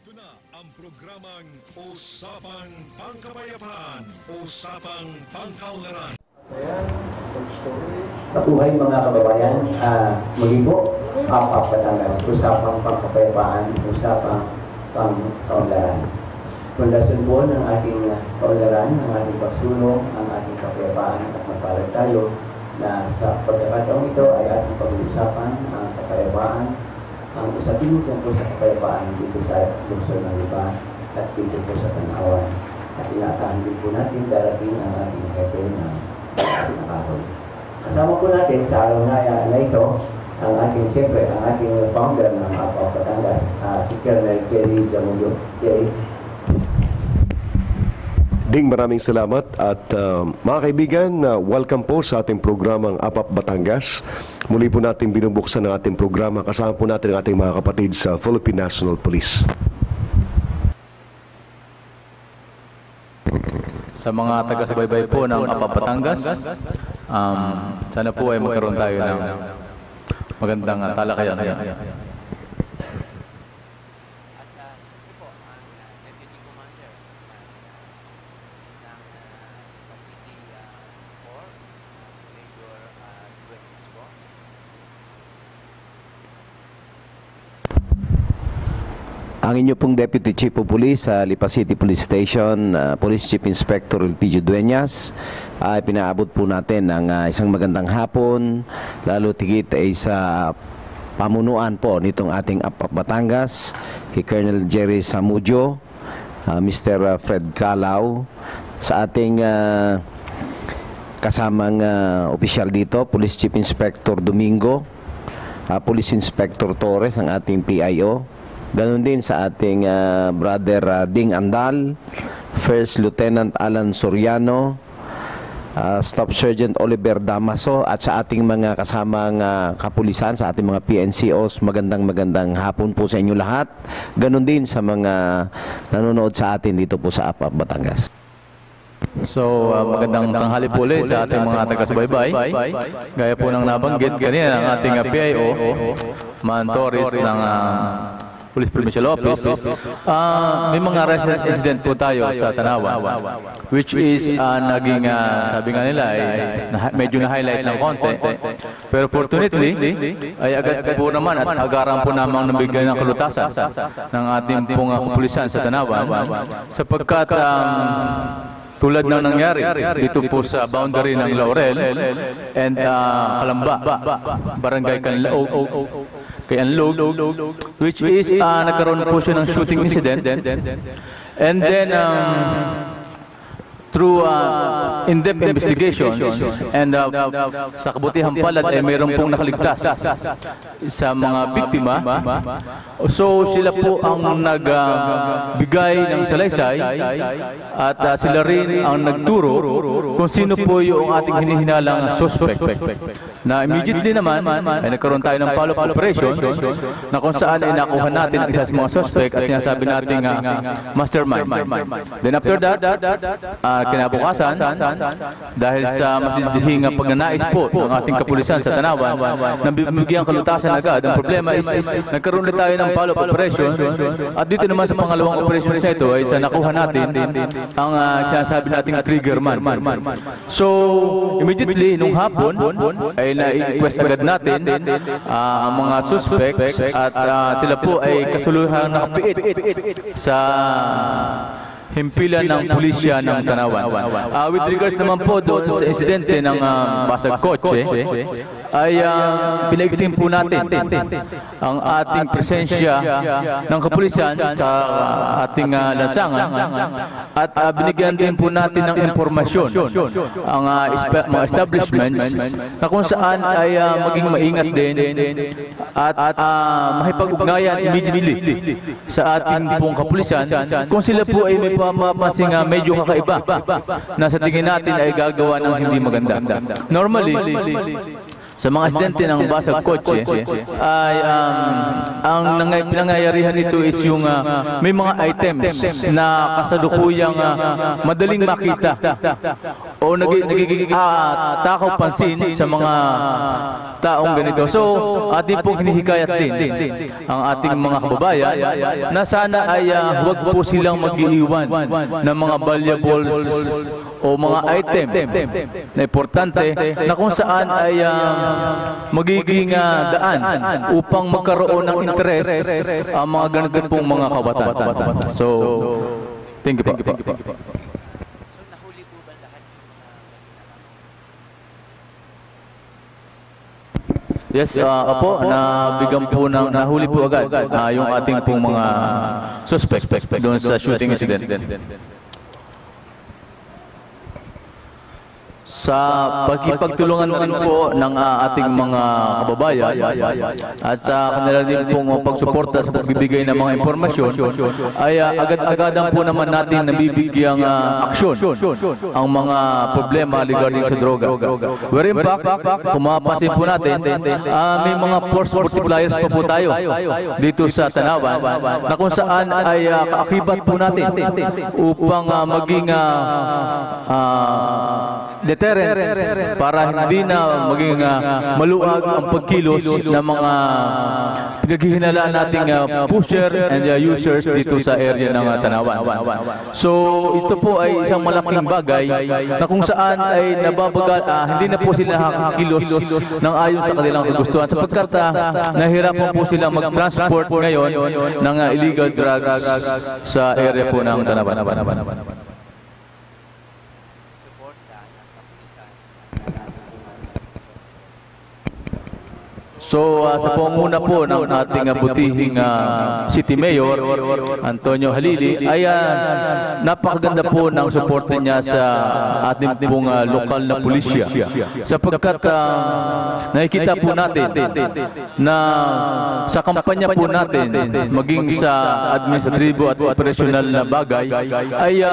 Ito na ang programang Usapang Pangkapayapaan, Usapang Pangkaunlaran. Mabuhay mga kababayan, muli po, Batangas, Usapang Pangkapayapaan, Usapang Pangkaunlaran. Pundasyon po ng ating kaunlaran, ng ating pagsulong, ang ating kapayapaan at magpalag tayo na sa pagkakataong ito ay ating pag-uusapan sa kapayapaan, ang usapin tungkol sa kapayapaan dito sa lungsod ng Lipa at dito po sa Tanawan. At inaasahan din po natin darating ang ating hepe ng sinakahon. Kasama po natin sa araw na ito ang ating, siyempre, ang ating founder ng APAP Batangas, si Colonel Jerry Zamudio. Jerry. Ding, maraming salamat at mga kaibigan, welcome po sa ating programang APAP Batangas. Muli po natin binubuksan ang ating programa. Kasama po natin ang ating mga kapatid sa Philippine National Police. Sa mga taga-subaybay po ng APAP Batangas, sana po ay magkaroon tayo ng magandang talakayan. Ang inyo pong Deputy Chief of Police sa Lipa City Police Station, Police Chief Inspector Elpidio Dueñas, ay pinaabot po natin ang isang magandang hapon, lalo tigit ay sa pamunuan po nitong ating APAP Batangas, kay Colonel Jerry Zamudio, Mr. Fred Calao, sa ating kasamang opisyal dito, Police Chief Inspector Domingo, Police Inspector Torres, ang ating PIO, ganon din sa ating brother Ding Andal, First Lieutenant Alan Soriano, Staff Sergeant Oliver Damaso, at sa ating mga kasamang kapulisan, sa ating mga PNCOs, magandang hapon po sa inyo lahat. Ganon din sa mga nanonood sa atin dito po sa APAP Batangas. So, magandang tanghali po ulit sa ating mga taga-subaybay. Gaya po ng nabanggit kanina ng ating PIO, Mantoris ng Police Provincial Office, may mga recent incident po tayo sa Tanawan, which is naging, sabi nga nila, medyo na-highlight ng konti. Pero fortunately, ay agad po naman at agaran po namang nabigay ng kalutasan ng ating pong kapulisan sa Tanawan, sapagkat tulad ng nangyari dito po sa boundary ng Laurel and Kalamba, Barangay Canlaog, which is nagkaroon po siya ng shooting incident, and then through in-depth investigations and sa kabutihang palad ay mayroon pong nakaligtas sa mga biktima. So sila po ang nagbigay ng salaysay at sila rin ang nagturo kung sino po yung ating hinihinalang suspect, na immediately naman ay nagkaroon tayo ng follow-up operation na kung saan ay nakuha natin ang isa sa mga suspect at sinasabi natin mastermind. Then after that, kinabukasan, dahil sa masidihing pagnanais po ng ating kapulisan sa Tanawan, nabibigyan kalutasan agad. Ang problema is nagkaroon na tayo ng follow-up operation, at dito naman sa pangalawang operation na ito ay sa nakuha natin ang sinasabi nating trigger man. So immediately nung hapon ay na-request agad natin ang mga suspects at sila po ay kasuluhang nakapiit sa himpilan ng pulisya ng Tanawan. With regards naman po doon sa insidente ng basag kotse, ay pinaigting po natin ang ating presensya ng kapulisan sa ating lansangan, at binigyan din po natin ng impormasyon ang mga establishments na kung saan ay maging maingat din at makipag-ugnayan immediately sa ating pong kapulisan kung sila po ay may pamamasing medyo kakaiba na sa tingin natin ay gagawa ng hindi maganda. Normally, sa mga aksidente ng basag kotse ay ang pinangyayarihan nito is yung may mga items na kasalukuyang madaling makita o nagiging takaw pansin sa mga taong ganito. So, ating pong hinihikayat din ang ating mga kababayan na sana ay huwag po silang mag-iiwan ng mga valuables o mga item na importante na kung saan ay magiging daan upang magkaroon ng interes ang mga ganito pong mga kabataan. So, thank you po. Yes, opo, nabigyan po ng nahuli po agad yung ating pong mga suspect doon sa shooting incident. Sa pagkipagtulungan din po ng ating mga kababayan at sa kanila din pong pagsuporta sa pagbibigay ng mga impormasyon ay agad-agadan po naman natin nabibigyang aksyon ang mga problema regarding sa droga. Where in fact, kung mapapansin po natin, may mga force multipliers pa po tayo dito sa Tanawan na kung saan ay kaakibat po natin upang maging deterrence para hindi na maging maluwag ang pagkilos ng mga pinaghihinalaan nating pusher and users dito sa area ng Tanawan. So ito po ay isang malaking bagay na kung saan ay nababagal, hindi na po sila nakakilos ng ayon sa kanilang kagustuhan sapagkat nahihirapan po sila mag-transport ngayon ng illegal drugs sa area po ng Tanawan. So sa pangunguna po ng ating butihing City Mayor Antonio Halili ay napakaganda po ng suporte niya sa ating pong lokal na pulisya sapagkat nakikita po natin na sa kampanya po natin maging sa administratibo at operasyonal na bagay ay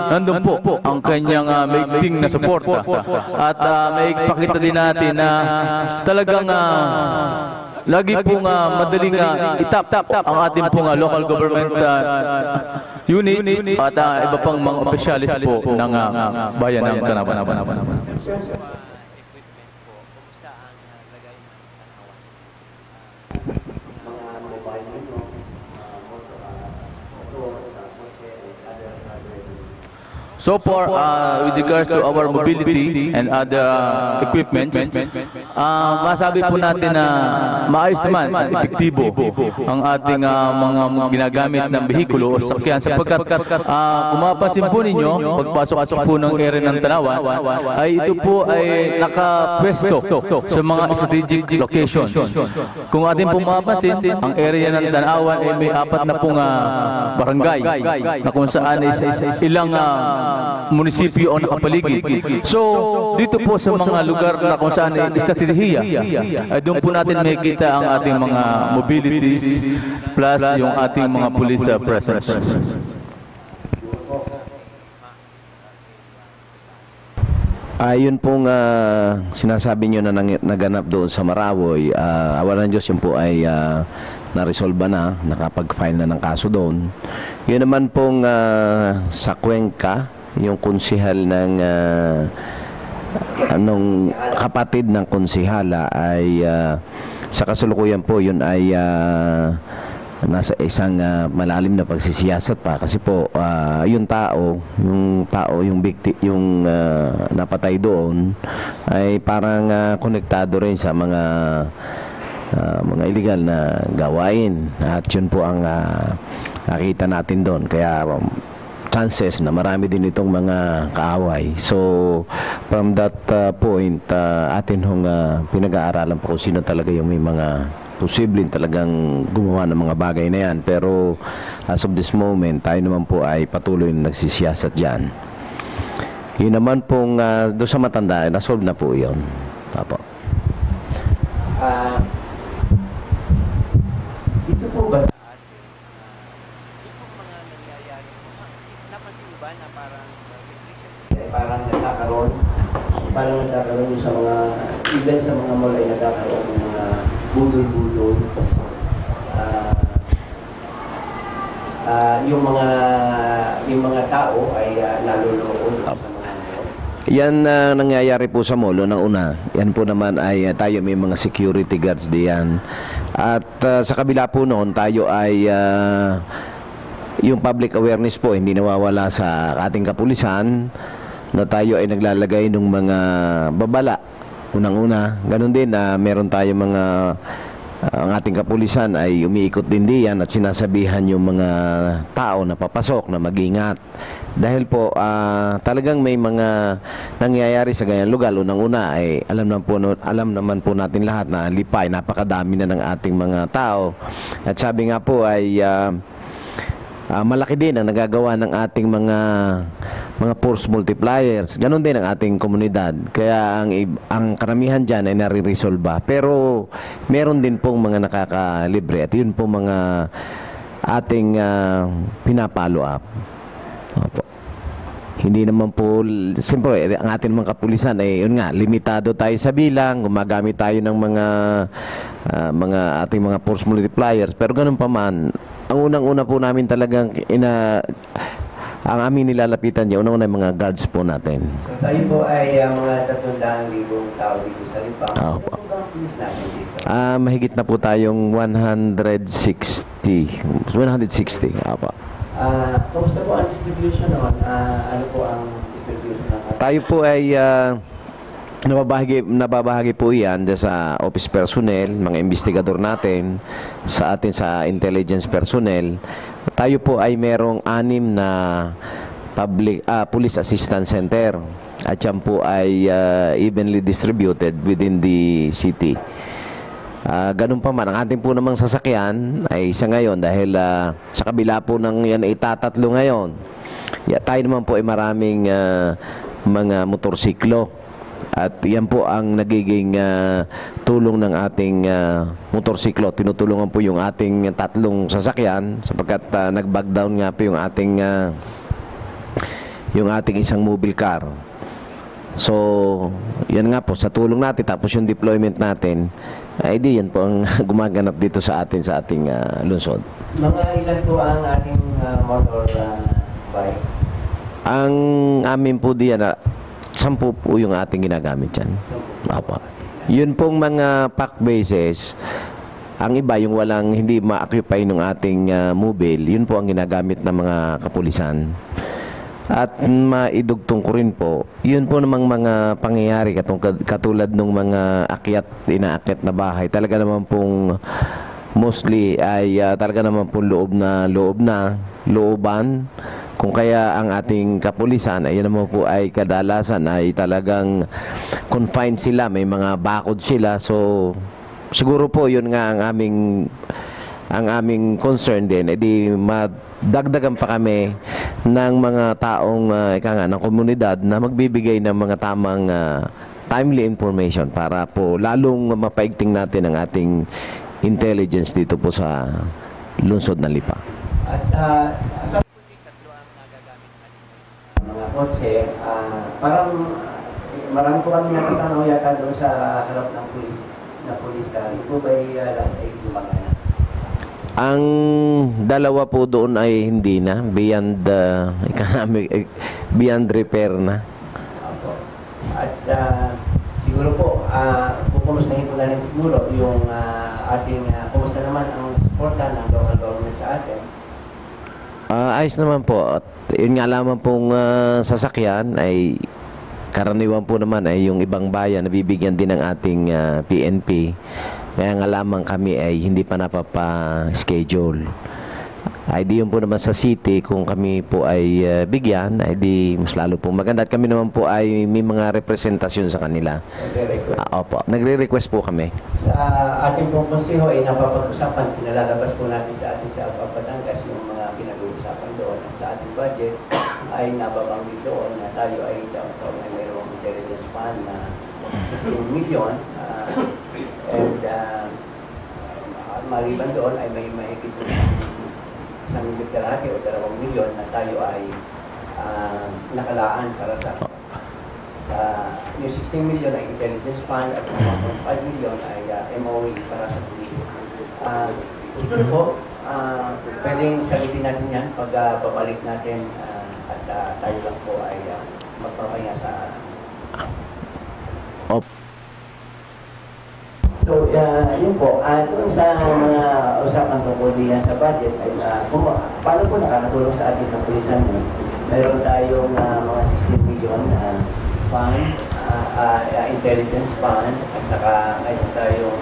nandun po ang kanyang maigting na suporta at maigpakita din natin na talagang lagi pong madaling itap ang ating pong local government units at iba pang mga opisyalis po ng bayan ng Tanawan. So far, with regards to our mobility and other equipments, masabi po natin na maayos naman, epektibo ang ating mga ginagamit ng behikulo o sakyan sapagkat kung mapapansin po ninyo, pagpasok po ng area ng Tanawan, ay ito po ay nakapwesto sa mga strategic locations. Kung ating po mapapansin, ang area ng Tanawan ay may 4 na pong barangay na kung saan ilang munisipyo ang nakapaligid. So, dito po sa mga lugar na kung saan estratehiya, ay doon po natin makikita ang ating mga mobilities plus yung ating mga police presence. Yun pong sinasabi nyo na naganap doon sa Marawoy, awalan ng Diyos yun po ay na-resolve na, nakapag-file na ng kaso doon. Yun naman pong sa Cuenca, yung konsihal ng kapatid ng konsihala ay sa kasalukuyan po yun ay nasa isang malalim na pagsisiyasat pa kasi po yung napatay doon ay parang konektado rin sa mga illegal na gawain at yun po ang nakita natin doon kaya chances na marami din itong mga kaaway. So, from that point, atin hong pinag-aaralan po kung sino talaga yung may mga posibleng talagang gumawa ng mga bagay na yan. Pero, as of this moment, tayo naman po ay patuloy na nagsisiyasat dyan. Yun naman pong doon sa matanda, nasolve na po yun. Apo. Ito po ba parang nagkakaroon sa mga even sa mga mall ay nagkakaroon ng mga budol-budol yung mga tao ay naluloob sa mga mall. Yan nangyayari po sa mall, unang-una. Yan po naman ay tayo may mga security guards diyan. At sa kabila po noon, tayo ay yung public awareness po hindi nawawala sa ating kapulisan na tayo ay naglalagay ng mga babala. Unang-una, ganun din na meron tayo mga ang ating kapulisan ay umiikot din diyan at sinasabihan yung mga tao na papasok na mag-ingat. Dahil po talagang may mga nangyayari sa ganyan lugar. Unang-una ay alam naman po natin lahat na Lipa ay napakadami na ng ating mga tao. At sabi nga po ay malaki din ang nagagawa ng ating mga force multipliers. Ganon din ang ating komunidad. Kaya ang karamihan dyan ay nare-resolve. Pero meron din pong mga nakakalibre at yun pong mga ating pinapalo up. Opo. Hindi naman po, siyempre, ang ating mga kapulisan ay, yun nga, limitado tayo sa bilang, gumagamit tayo ng ating mga force multipliers. Pero ganun pa man, ang unang-una po namin talagang ang aming nilalapitan niya, unang-una yung mga guards po natin. So tayo po ay mga 300,000 tao dito sa Lipa. Oo po. Ano po ba ang pulis natin dito? Mahigit na po tayong 160. 160, apa. Kamusta po ang distribution naman? Ano po ang distribution ng Tayo po ay nababahagi po yan sa office personnel, mga investigador natin, sa intelligence personnel. Tayo po ay merong 6 na police assistance center at yan po ay evenly distributed within the city. Ganun pa man, ang ating po namang sasakyan ay isa ngayon dahil sa kabila po ng yan ay tatatlo ngayon. Tayo naman po ay maraming mga motorsiklo at yan po ang nagiging tulong ng ating motorsiklo. Tinutulungan po yung ating 3 sasakyan sapagkat nag-back down nga po yung ating isang mobile car. So, yan nga po, sa tulong natin, tapos yung deployment natin, ay di yan po ang gumaganap dito sa ating lungsod. Mga ilan po ang ating motor bike? Ang amin po diyan, 10 po yung ating ginagamit dyan. Apa. Yun pong mga pack bases, ang iba yung hindi ma-occupy ng ating mobile, yun po ang ginagamit ng mga kapulisan. At maidugtong ko rin po, yun po namang mga pangyayari katulad ng mga inaakyat na bahay. Talaga naman pong mostly ay talaga naman pong looban. Kung kaya ang ating kapulisan, ay yun naman po ay kadalasan ay talagang confined sila, may mga bakod sila. So siguro po yun nga ang aming concern din, edi madagdagan pa kami ng mga taong ng komunidad na magbibigay ng mga tamang timely information para po lalong mapaigting natin ang ating intelligence dito po sa lungsod ng Lipa. At sa mga kotse, parang marami po kami nakita yata doon sa harap ng pulis car. Ito ba'y gumagana? Ang dalawa po doon ay hindi na, beyond repair na. At siguro po, kumustahin ko na rin siguro yung kumusta naman ang suporta ng local government sa atin. Ayos naman po. At yun nga lamang pong sasakyan ay karaniwan po naman ay yung ibang bayan na bibigyan din ng ating PNP. Kaya nga lamang kami ay hindi pa napapa-schedule. Ay di yun po naman sa city, kung kami po ay bigyan, ay di mas lalo po maganda. At kami naman po ay may mga representasyon sa kanila. Opo, nagre-request po kami. Sa ating pong konseho ay napapag-usapan, pinalalabas po natin sa ating sa Batangas yung mga pinag-uusapan doon. At sa ating budget ay nababanggit doon na tayo ay taon-taon ay mayroong intelligence fund na 16 million. And maliban doon ay may mahigit isang kalahati o 2 milyon na tayo ay nakalaan para sa yung 16 million ay intelligence fund at 1.5 million ay MOE para sa police. Siguro po, pwedeng sagutin natin yan pag babalik natin at tayo lang po ay magpapahinga sa So, yun po, doon sa mga usapan tungkol diyan sa budget, ay, paano po nakakatulong sa ating kapulisan? Meron tayong mga 16 million fund, intelligence fund, at saka mayroon tayong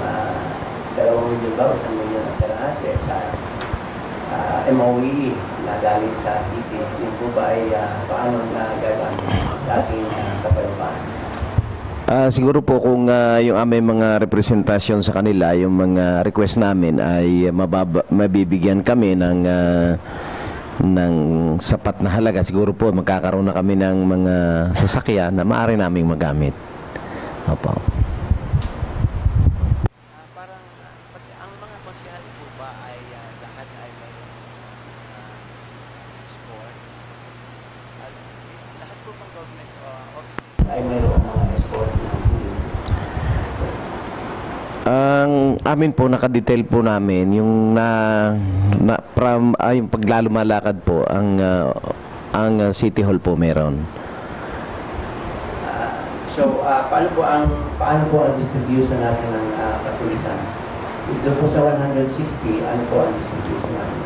2 million ba, 1 million at kalahati sa MOE na galing sa city. Yun po ba ay paano na gagamit sa ating kapayapaan? Siguro po kung yung aming mga representasyon sa kanila, yung mga request namin ay mabibigyan kami ng sapat na halaga, siguro po magkakaroon na kami ng mga sasakyan na maaari naming magamit. Opo. Parang ang mga konsyehal po ba ay lahat ay may score? Lahat po ng government offices ay mayroong mga score? Ang amin po, nakadetail po namin yung yung paglalo malakad po ang City Hall po meron. So, paano po ang distribution natin ng kapulisan? Ito po sa 160, ano po ang distribution natin?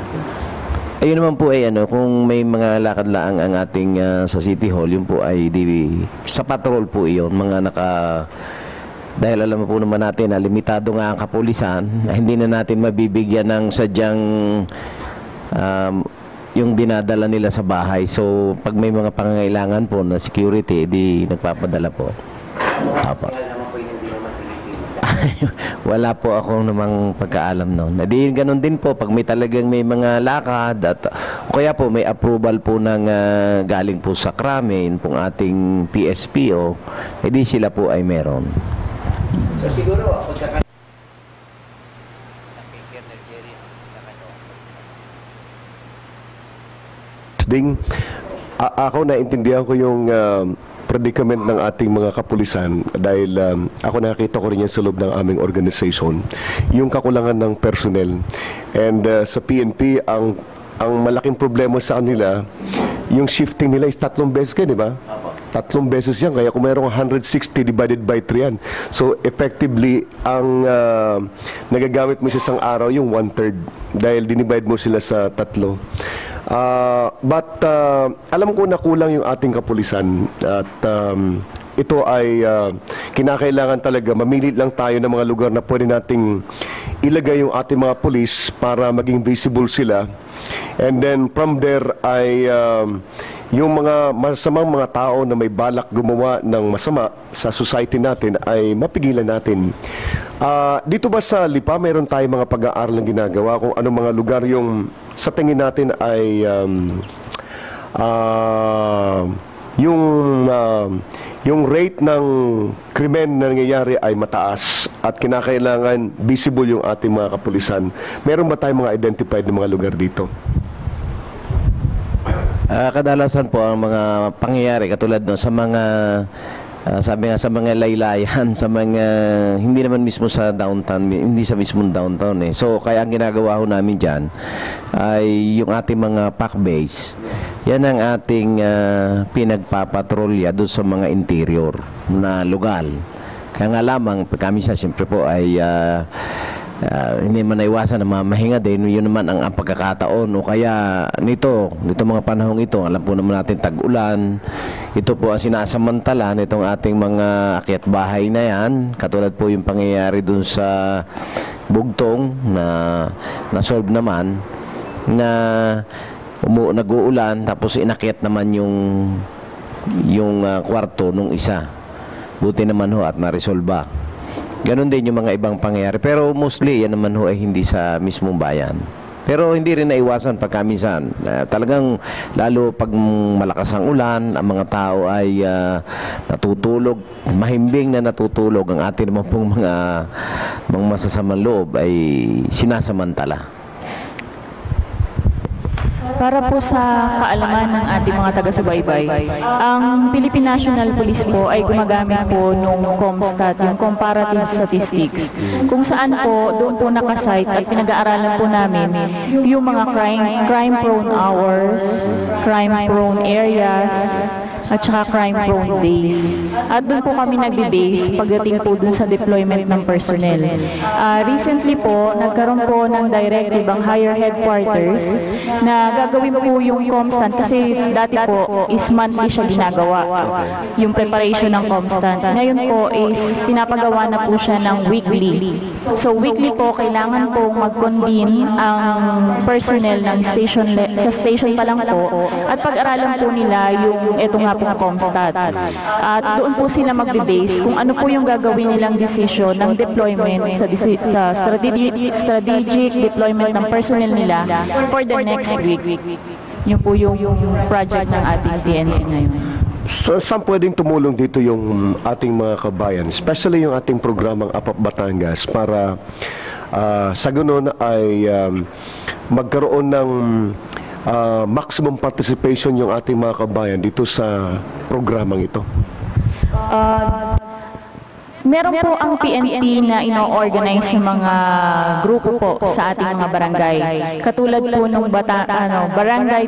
Ayun naman po ay kung may mga lakad laang ang ating sa City Hall, yun po ay sa patrol po iyon, mga dahil alam mo po naman natin na limitado nga ang kapulisan, hindi na natin mabibigyan ng sadyang yung dinadala nila sa bahay. So, pag may mga pangangailangan po na security, di nagpapadala po. Apa. Wala po akong namang pagkaalam noon. Di ganun din po pag may talagang may mga lakad at o kaya po may approval po ng galing po sa Krame, pong ating PSPO, edi sila po ay meron. So siguro, Ding, ako naintindihan ko yung predicament ng ating mga kapulisan dahil ako nakita ko rin yan sa loob ng aming organization, yung kakulangan ng personnel. And sa PNP, ang malaking problema sa kanila, yung shifting nila is 3 beses kayo, di ba? 3 beses yan. Kaya kung mayroong 160 divided by 3 yan. So, effectively, ang nagagamit mo sa isang araw, yung 1/3. Dahil dinivide mo sila sa 3. But, alam ko na kulang yung ating kapulisan. At ito ay kinakailangan talaga. Mamili lang tayo ng mga lugar na pwede nating ilagay yung ating mga pulis para maging visible sila. And then, from there ay yung mga masamang mga tao na may balak gumawa ng masama sa society natin ay mapigilan natin. Dito ba sa Lipa, mayroon tayong mga pag-aaral na ginagawa kung anong mga lugar yung sa tingin natin ay yung rate ng krimen na nangyayari ay mataas at kinakailangan visible yung ating mga kapulisan. Meron ba tayong mga identified na mga lugar dito? Kadalasan po ang mga pangyayari katulad sa mga sabi nga sa mga laylayan, sa mga hindi naman mismo sa downtown, hindi sa mismong downtown eh. So kaya ang ginagawa ho namin diyan ay yung ating mga pack base. Yan ang ating pinagpapatrolya doon sa mga interior na lugar. Kaya nga lamang kami siyempre po ay hindi man naiwasan na mamahinga din, yun naman ang pagkakataon o kaya nito mga panahong ito, alam po naman natin tag-ulan, ito po ang sinasamantala nitong ating mga akyat bahay na yan, katulad po yung pangyayari dun sa Bugtong na na-solve naman na nag-uulan tapos inakyat naman yung kwarto nung isa, buti naman ho at na-resolba. Ganon din yung mga ibang pangyayari. Pero mostly, yan naman ho ay hindi sa mismong bayan. Pero hindi rin naiwasan pagkaminsan. Talagang, lalo pag malakas ang ulan, ang mga tao ay natutulog, mahimbing na natutulog. Ang ating naman pong mga masasamang loob ay sinasamantala. Para po sa kaalaman ng ating mga taga-subaybay, ang Philippine National Police po ay gumagamit po nung COMSTAT, yung Comparative Statistics, kung saan po doon po nakasite at pinag-aaralan po namin yung mga crime-prone hours, crime-prone areas, at saka crime-prone days. At doon po kami nagbe-base pagdating po doon sa deployment ng personnel. Recently po, nagkaroon po ng directive ang higher headquarters na gagawin po yung COMSTAN kasi dati po is monthly siya ginagawa, yung preparation ng COMSTAN. Ngayon po is pinapagawa na po siya ng weekly. So weekly po, kailangan po mag-convene ang personnel ng sa station pa lang po at pag-aralan po nila yung eto nga pong COMSTAT. At doon po sila magbe-base kung ano po yung gagawin nilang decision ng deployment sa strategic deployment ng personnel nila for the next week. Yun po yung project ng ating PNP ngayon. Saan pwedeng tumulong dito yung ating mga kabayan, especially yung ating programang APAP Batangas para sa ganun ay magkaroon ng maximum participation yung ating mga kabayan dito sa programang ito? Meron po ang PNP na ino-organize sa mga grupo po sa ating mga barangay. Katulad po ng Barangay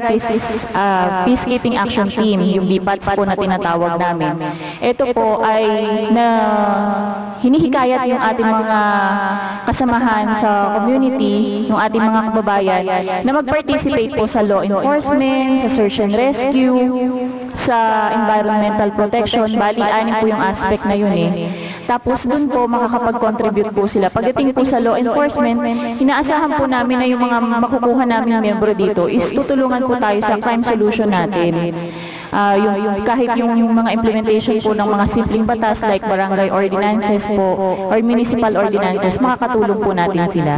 Peacekeeping Action Team, yung BPATS po na tinatawag namin. Ito po ay hinihikayat yung ating mga kasamahan sa community, yung ating mga kababayan, na mag-participate po sa law enforcement, sa search and rescue, sa environmental protection. Bali, anim po yung aspect na yun eh. Tapos dun po makakapag-contribute po sila. Pagdating po sa law enforcement, inaasahan po namin na yung mga makukuha namin miyembro dito is tutulungan po tayo sa crime solution natin. Kahit yung mga implementation po ng mga simpleng batas like barangay ordinances po or municipal ordinances, makakatulong po natin sila.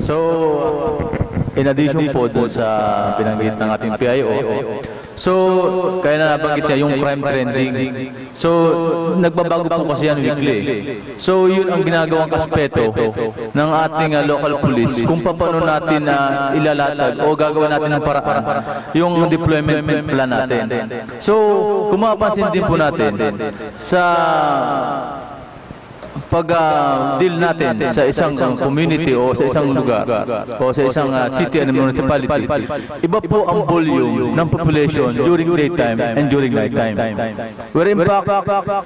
So, in addition po doon sa binanggit ng ating PIO, so, kaya na nabanggit niya yung crime trending. So, nagbabago po kasi yan weekly. So, yun ang ginagawang aspeto ng ating local police kung paano natin ilalatag o gagawin natin ng paraan yung deployment plan natin. So, kung mapapansin din po natin sa pag-deal natin sa isang community o sa isang lugar o sa isang city and municipality, iba po ang volume ng population during daytime and during nighttime. Where in fact,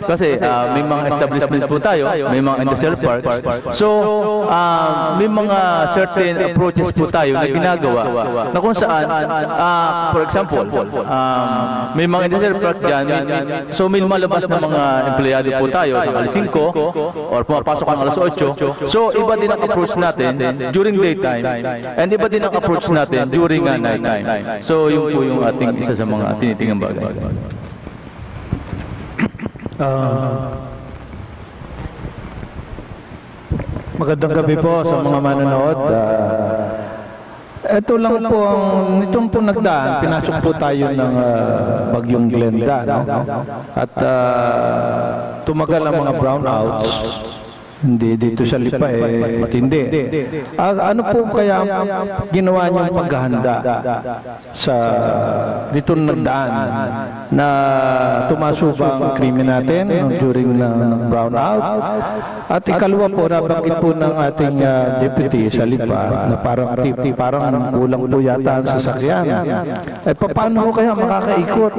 kasi may mga establishments po tayo, may mga industrial parks, so may mga certain approaches po tayo na ginagawa na kung saan, for example, may mga industrial park dyan, so may malabas na mga empleyado po tayo sa alas 5 or pumapasok ang alas 8. So, iba din ang approach natin during daytime and iba din ang approach natin during nighttime. So, yun po yung ating isa sa mga tinitingnan bagay. Magandang gabi po sa mga manonood. Ito lang po nitong po nagdaan, pinasok po tayo ng Bagyong Glenda, no? At tumagal ang mga brownouts. Hindi dito sa Lipa matindi. Ano po kaya ginawa niyong paghahanda sa dito nagdaan na tumasubang ang krimen natin during ng brownout? At ikalawa po, nabanggit po ng ating deputy sa Lipa na parang kulang po yata ang sasakyan. Paano po kaya makakaikot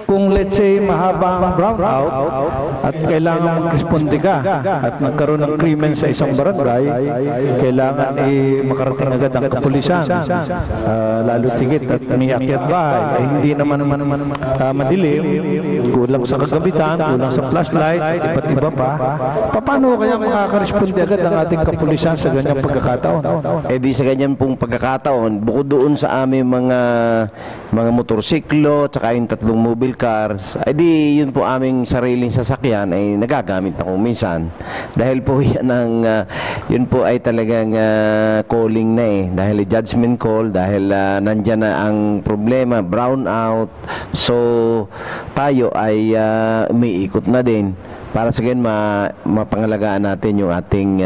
kung let's say mahaba ang brownout at kailangan mag-responde ka at nagkaroon ng krimen sa isang barangay, kailangan makarating agad ang kapulisan, lalo tigit at may akyat bahay, hindi naman madilim, kulang sa kagabitan, kulang sa flashlight, iba't iba pa. Paano kaya makakaresponde agad ang ating kapulisan sa ganyang pagkakataon? Di sa ganyan pong pagkakataon, bukod doon sa aming mga motorsiklo, tsaka yung 3 mobile cars, di yun po aming sariling sasakyan ay nagagamit na kung minsan. Dahil po yun po ay talagang calling na dahil judgment call, dahil nandyan na ang problema, brownout. So tayo ay umiikot na din para sa ganyan mapangalagaan natin yung ating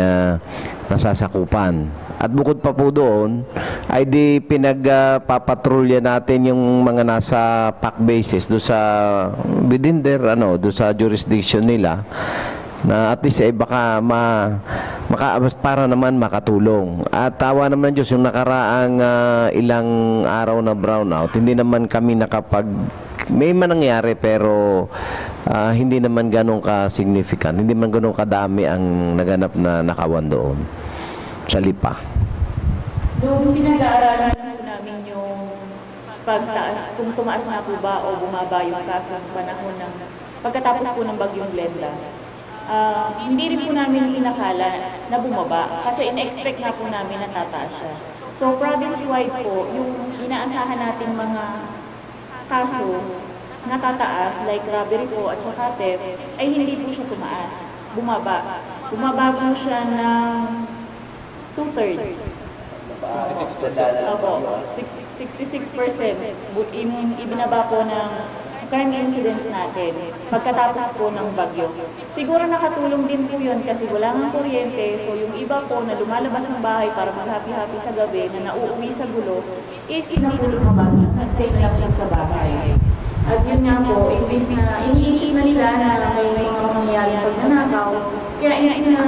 nasasakupan. At bukod pa po doon, ay di pinagpapatrolya natin yung mga nasa pack bases do sa within their do sa jurisdiction nila, na at least ay baka para naman makatulong. At tawa naman ng Diyos, yung nakaraang ilang araw na brownout, hindi naman kami may manangyari, pero hindi naman ganun ka-significant, hindi man ganun kadami ang naganap na nakawan doon sa Lipa. Doon pinag-aaralan po namin yung pagtaas, kung tumaas na po ba o bumaba yung kaso sa panahon ng pagkatapos po ng bagyong Glenda. Hindi rin po namin inakala na bumaba kasi in-expect na po namin na tataas siya. So province-wide po, yung inaasahan natin mga kaso na tataas, like robbery po at saka theft, ay hindi po siya tumaas. Bumaba. Bumaba po siya ng 2/3. Opo, 66%. Ibinaba po ng crime incident natin pagkatapos po ng bagyo. Siguro nakatulong din po yun kasi wala ng kuryente, so yung iba po na lumalabas ng bahay para mag-happy-happy sa gabi, na nauuwi sa gulo, is yun na po lumabas, na-stay na lang sa bahay. At yun nga po, imbis na iniisip na nila na may mga mangyayari pagnanakaw, kaya imbis na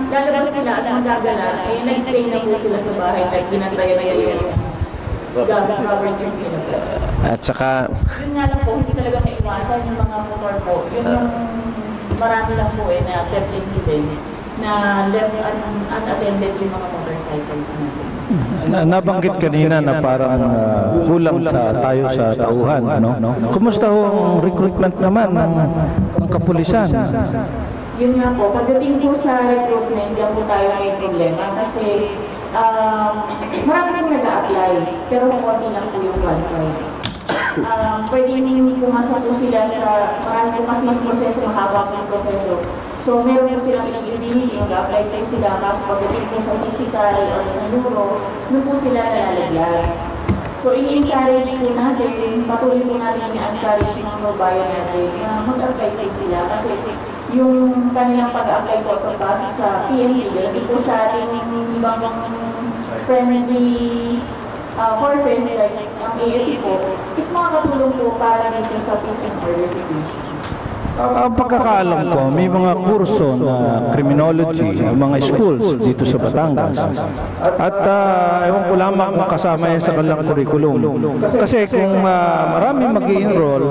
lalabas sila at magagala, ay nag-stay na po sila sa bahay at binantayan na yung properties nila. At saka yun nga lang po, hindi talaga maiwasan yung mga motor po. Yun yung marami lang po na theft incident na left unattended yung mga motorcycles natin. Nabanggit kanina na parang kulang tayo sa tauhan, ano? Kumusta ho ang recruitment naman ng kapulisan? Yun nga po, pagdating po sa recruitment, yan po tayo may problema kasi marami pong nag-a-apply, pero konti lang po yung qualified. Pwede nyo pumasok po sila sa marami po kasi mas proseso, mahaba po yung proseso. So meron po silang eligibility, mag-a-apply po sila, kaso pagdating po sa physical o sa neuro, doon po sila nalalagyan. So i-encourage po natin, patuloy po natin i-encourage yung mga bayan natin na mag-apply po sila kasi yung kanilang pag-apply po at pagpasok sa PNP, dahil po sa ating ibang friendly forces like ang AFP po, is makakatulong po para dito sa peace and order situation. Ang pagkakaalam ko, may mga kurso na criminology, mga schools dito sa Batangas. At ewan ko lamang kung kasama yan sa kanilang curriculum. Kasi kung marami mag-i-enroll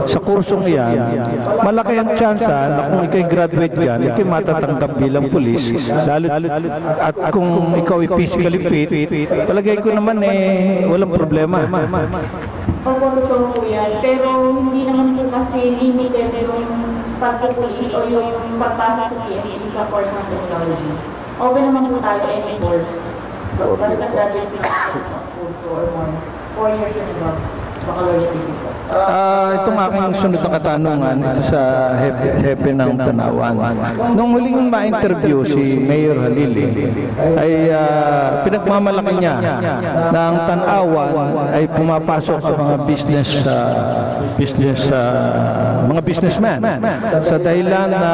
sa kursong iyan, malaki ang tsansa na kung ikay graduate yan, ikay matatanggap bilang pulis. At kung ikaw ay physically fit, palagay ko naman walang problema. Opo, totoo po yan. Pero hindi naman po kasi limited yung pagpupulis o yung pagpasok sa PNP sa course ng criminology. Open naman po tayo any course. Basta subject na or more. 4 years and above. Itong aking sunod na katanungan ito sa hepe ng Tanawan. Nung huling ma-interview si Mayor Halili ay pinagmamalaki niya na ang Tanawan ay pumapasok sa mga mga businessman sa dahilan na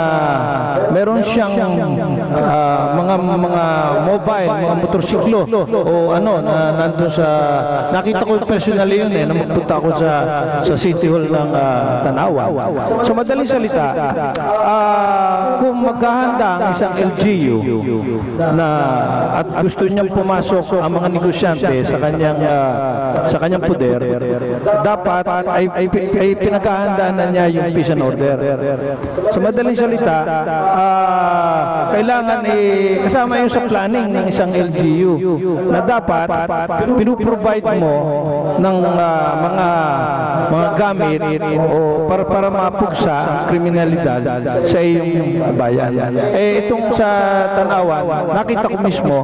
meron siyang mga mobile, mga motorsiklo o na nandun sa nakita ko personally yun na magpunta ako sa City Hall ng Tanawan. Sa madaling salita, kung maghahanda ang isang LGU at gusto niyang pumasok ang mga negosyante sa kanyang poder, dapat ay pinaghahandaan na niya yung peace and order. Sa madaling salita, kailangan kasama yung sa planning ng isang LGU na dapat pinuprovide mo ng mga gamit o para mapuksa ang kriminalidad sa iyong bayan. Itong sa Tanawan, nakita ko mismo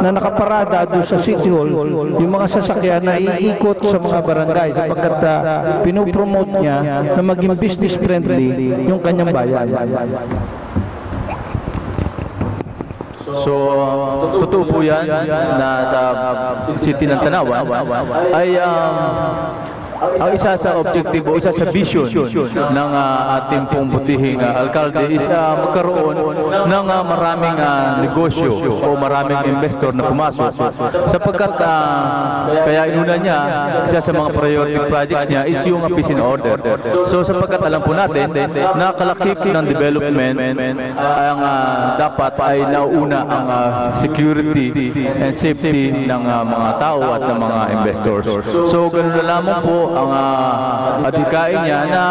na nakaparada doon sa City Hall yung mga sasakyan na iikot sa mga barangay sapagkat pinopromote niya na maging business friendly yung kanyang bayan. So, totoo po yan na sa city ng Tanawan ay ang isa sa objective o isa sa vision ng ating pong butihing alkalde is magkaroon ng maraming negosyo o maraming investor na pumasok sapagkat kaya inuna niya, isa sa mga priority projects niya is yung peace and order. So sapagkat alam po natin na kalakip ng development ang dapat ay nauna ang security and safety ng mga tao at ng mga investors. So ganun na lamang po ang adhikain niya na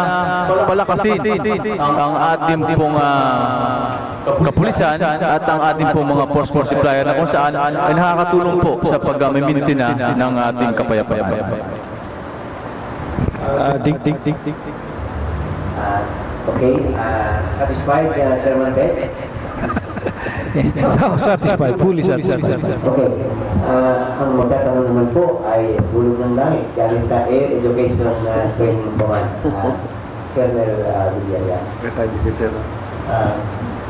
palakasin ang ating pong kapulisan at ang ating pong mga force multiplier na kung saan ay nakakatulong po sa pag-maintain ng ating kapayapaan. Okay, satisfied, Chairman Ben? Satisfied, fully satisfied. Okay, ang magtatanong naman po ay bulog ng langit galing sa Air Education Training Command, Colonel Villarreal.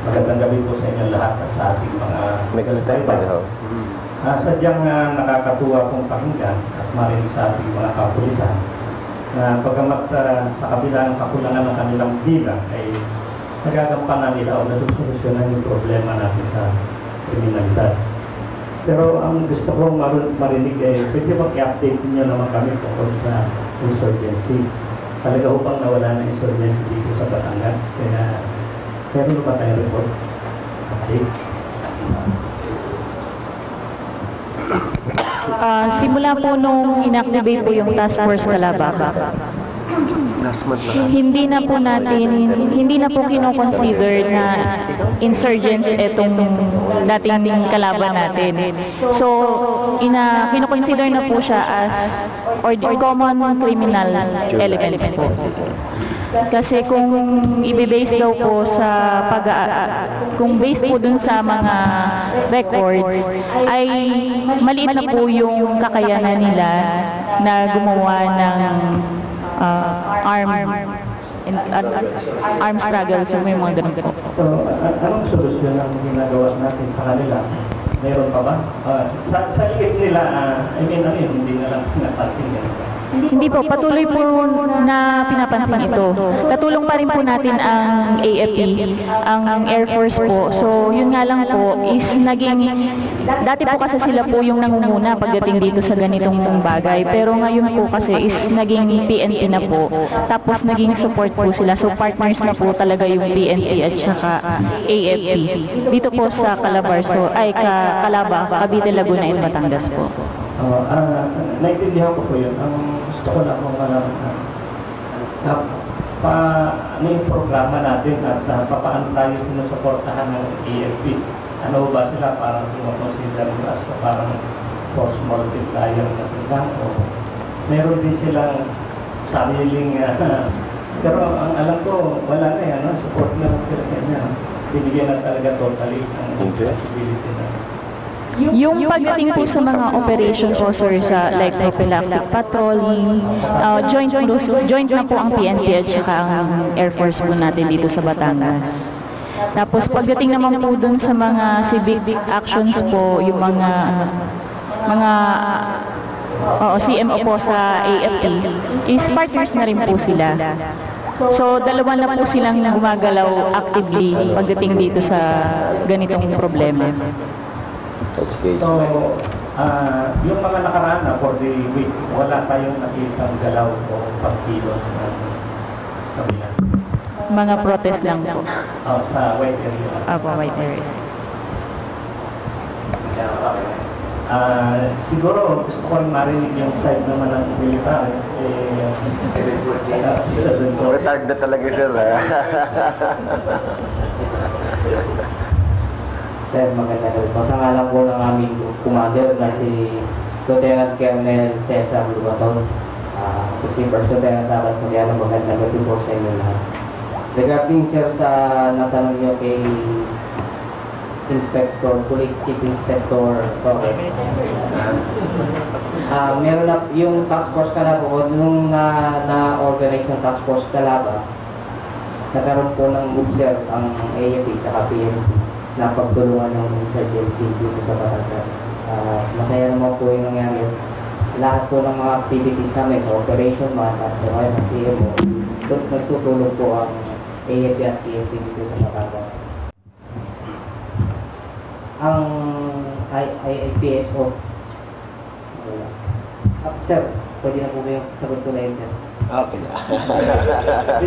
Magandang gabi po sa inyo lahat at sa ating mga sadyang nakakatuwa pong pakinggan at marinig sa ating mga kapulisan na pagamat sa kabila ng kakulangan ng kanilang bilang ay nagagampanan nila o nasolusyonan yung problema natin sa kriminalidad. Pero ang gusto kong marinig ay pwede bang i-update niyo naman kami tungkol sa insurgency. Talaga upang nawala ng insurgency dito sa Batangas. Kaya meron ba tayong report? Okay. Simula po nung inactivate po yung Task Force Calababa, hindi na po kino-consider na insurgents etong dating kalaban natin. So, kino-consider na po siya as common criminal elements po. Kasi kung i-base daw po sa kung base po dun sa mga records, ay maliit na po yung kakayanan nila na gumawa ng armed struggle. So may mga ganun po. So, anong solusyon ang ginagawa natin sa kanila? Meron pa ba? Sa liit nila, hindi na lang pinapansin yan. Hindi po, patuloy po na pinapansin ito. Katulong pa rin po natin ang AFP, ang Air Force po. So, yun nga lang po is dati po kasi sila po yung nangunguna pagdating dito sa ganitong bagay. Pero ngayon po kasi is naging PNP na po. Tapos naging support po sila. So, partners na po talaga yung PNP at saka AFP. Dito po sa Calaba, Cavite, Laguna, and Batangas po. Naintindihan ko po yun. Ang gusto ko lang kung ano yung programa natin at paano tayo sinusuportahan ng AFP. Ano ba sila parang consider as parang force multiplier na sila o meron din silang sariling pero ang alam ko wala na yan, support na sila sa kanya. Binigyan na talaga totally ang responsibility na. Yung pagdating po sa mga operation po, sir, sa like prophylactic patrolling, joint na po ang PNP at saka ang Air Force po natin dito sa Batangas. Tapos pagdating naman po dun sa mga civic actions po, yung mga CMO po sa AFP, is partners na rin po sila. So, dalawa na po silang gumagalaw actively pagdating dito sa ganitong problema. So, yung mga nakaraan na for the week, wala tayong nakitang galaw o pagkilos ng kabila? Mga protest lang po. Sa white area? Opo, white area. Siguro gusto ko rin marinig yung side naman ng military. Retard na talaga, sir. Sir, magandang gabi po. Sa ngalan po ng aming commander na si Lieutenant Colonel Cesar Lubaton. Si First Lieutenant Akas Soriano, magandang gabi po sa inyo lahat. Regarding, sir, sa natanong nyo kay Police Chief Inspector Torres. Meron na yung task force Calaba o nung na-organize ng task force Calaba, nagkaroon po ng observe ang AFP at PNP na pagtulungan ng insurgency dito sa Batangas. Masaya naman po yung nangyari. lahat po ng mga activities namin sa Operation Man at sa CMO is nagtutulong po ang AFP at PFP dito sa Batangas. Ang IPSO, sir, pwede na po ba yung sagot ko na yun, sir? Okay na.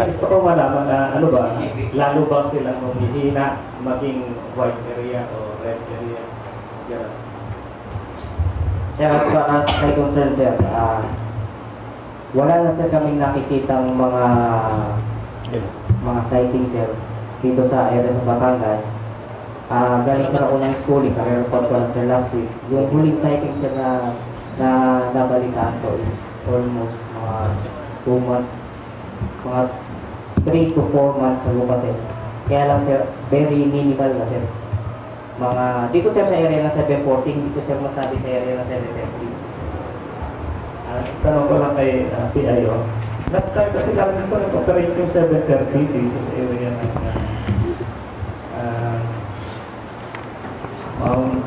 Gusto ko malaman na ano ba, lalo ba silang humihina maging white area o red area? Yeah. Sir, as my concern, sir, wala na sir kaming nakikitang mga sighting, sir, dito sa area sa Batangas. Galing sa unang schooling, career report ko lang, sir, last week. Yung huling sighting, sir, na nabalitaan ko is almost mga 2 months, mga 3 to 4 months ago kasi. Kaya lang, sir, very minimal na, sir. Dito, sir, sa area ng 714, dito, sir, masabi sa area ng 730. Tanong ko lang kay PIO. Last time kasi namin ito nag-operate yung 730 dito sa area ng Mount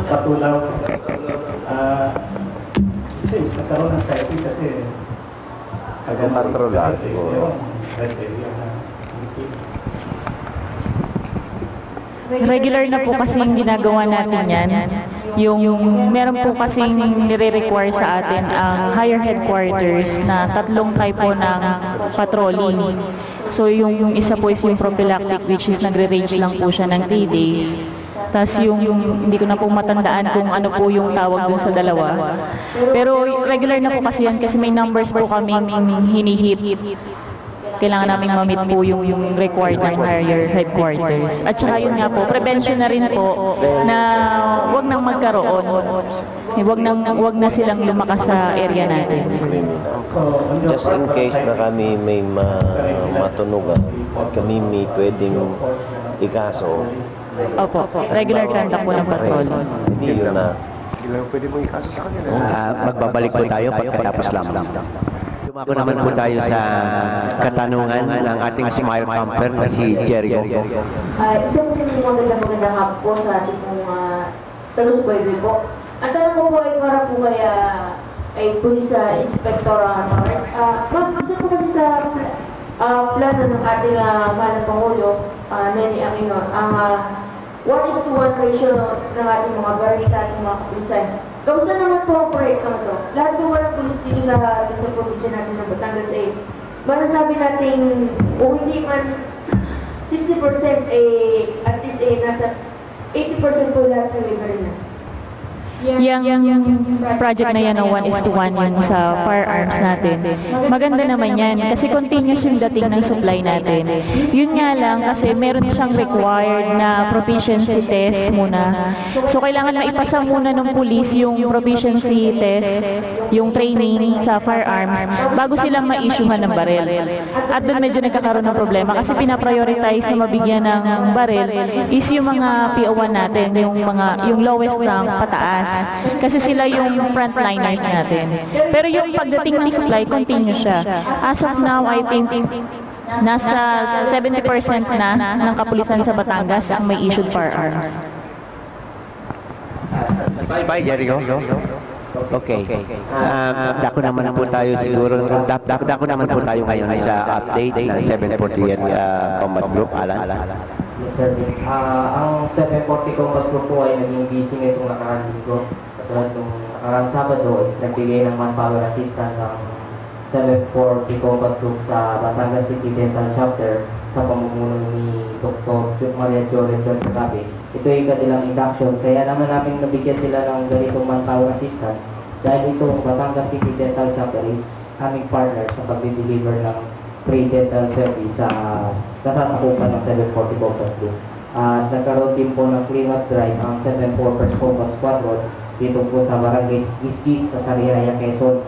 Patulaw. Kasi nagkaroon ng sighting kasi Patrol siguro. Regular na po kasing ginagawa natin yan. Yung meron po kasing nire-require sa atin ang higher headquarters na 3 type po ng patrolling. So yung isa po is yung prophylactic, which is nagre-range lang po siya ng 3 days. Tapos yung hindi ko na po matandaan kung ano po yung tawag dun sa dalawa. Pero regular na po kasi yan kasi may numbers po kaming hinihit. Kailangan namin ma-meet po yung required ng higher headquarters. At saka yun nga po, prevention na rin po na wag nang magkaroon. Wag na silang lumakas sa area natin. Just in case na kami may matunugan at kami may pwedeng ikaso. Opo, regular conduct po ng patrol. Hindi yun na. Hindi lang pwede mong ikaso sa kanila. Magbabalik po tayo pagkatapos lamang. Dumako naman po tayo sa katanungan ng ating smile camper na si Jericho. Isa po yung magandang hapon po sa ating mga taga-subaybay po. Ang tanong ko po ay para po kaya ay Police Inspector Torres. Kasi po kasi sa plano ng ating mahal na Pangulo, Neni Aquino, ang 1:1 ratio ng ating mga baril sa ating mga kapulisan. Kamusta naman po ang proyekto na ito? Lahat po walang pulis dito sa probinsya natin ng Batangas ay masasabi natin kung hindi man 60% at least nasa 80% po lahat ng baril na. Yung project na yan ng 1:1 yung sa firearms natin, maganda naman yan kasi continuous yung dating ng supply natin. Yun nga lang kasi meron siyang required na proficiency test muna. So kailangan maipasa muna ng police yung proficiency test, yung training sa firearms bago silang ma-issuehan ng baril. At doon medyo nagkakaroon ng problema kasi pinaprioritize na mabigyan ng baril is yung mga PO1 natin, yung lowest rank pataas. Kasi sila yung frontliners natin. Pero yung pagdating ng supply, continue siya. As of now, I think nasa 70% na ng kapulisan sa Batangas ang may issued firearms. Bye, Jericho. Okay. Dako naman po tayo siguro. Dako naman po tayo ngayon sa update ng 748 Combat Group, Alan. Yes, sir. Ang 740 Combat Group po ay naging busy nitong nakaraan linggo. Katulad nung nakaraan Sabado is nagbigay ng manpower assistance ang 740 Combat Group sa Batangas City Dental Chapter sa pamumuno ni Dr. Maria Jorenton Pagabe. Ito ay kanilang induction. Kaya naman namin nabigyan sila ng ganitong manpower assistance dahil itong Batangas City Dental Chapter is aming partner sa pag-deliver ng free dental service sa kasasakupan ng 740 Combat Group. At nagkaroon din po ng clean-up drive ang 74 First Combat Squadron dito po sa Barangay Gisgis sa Sariaya, Quezon.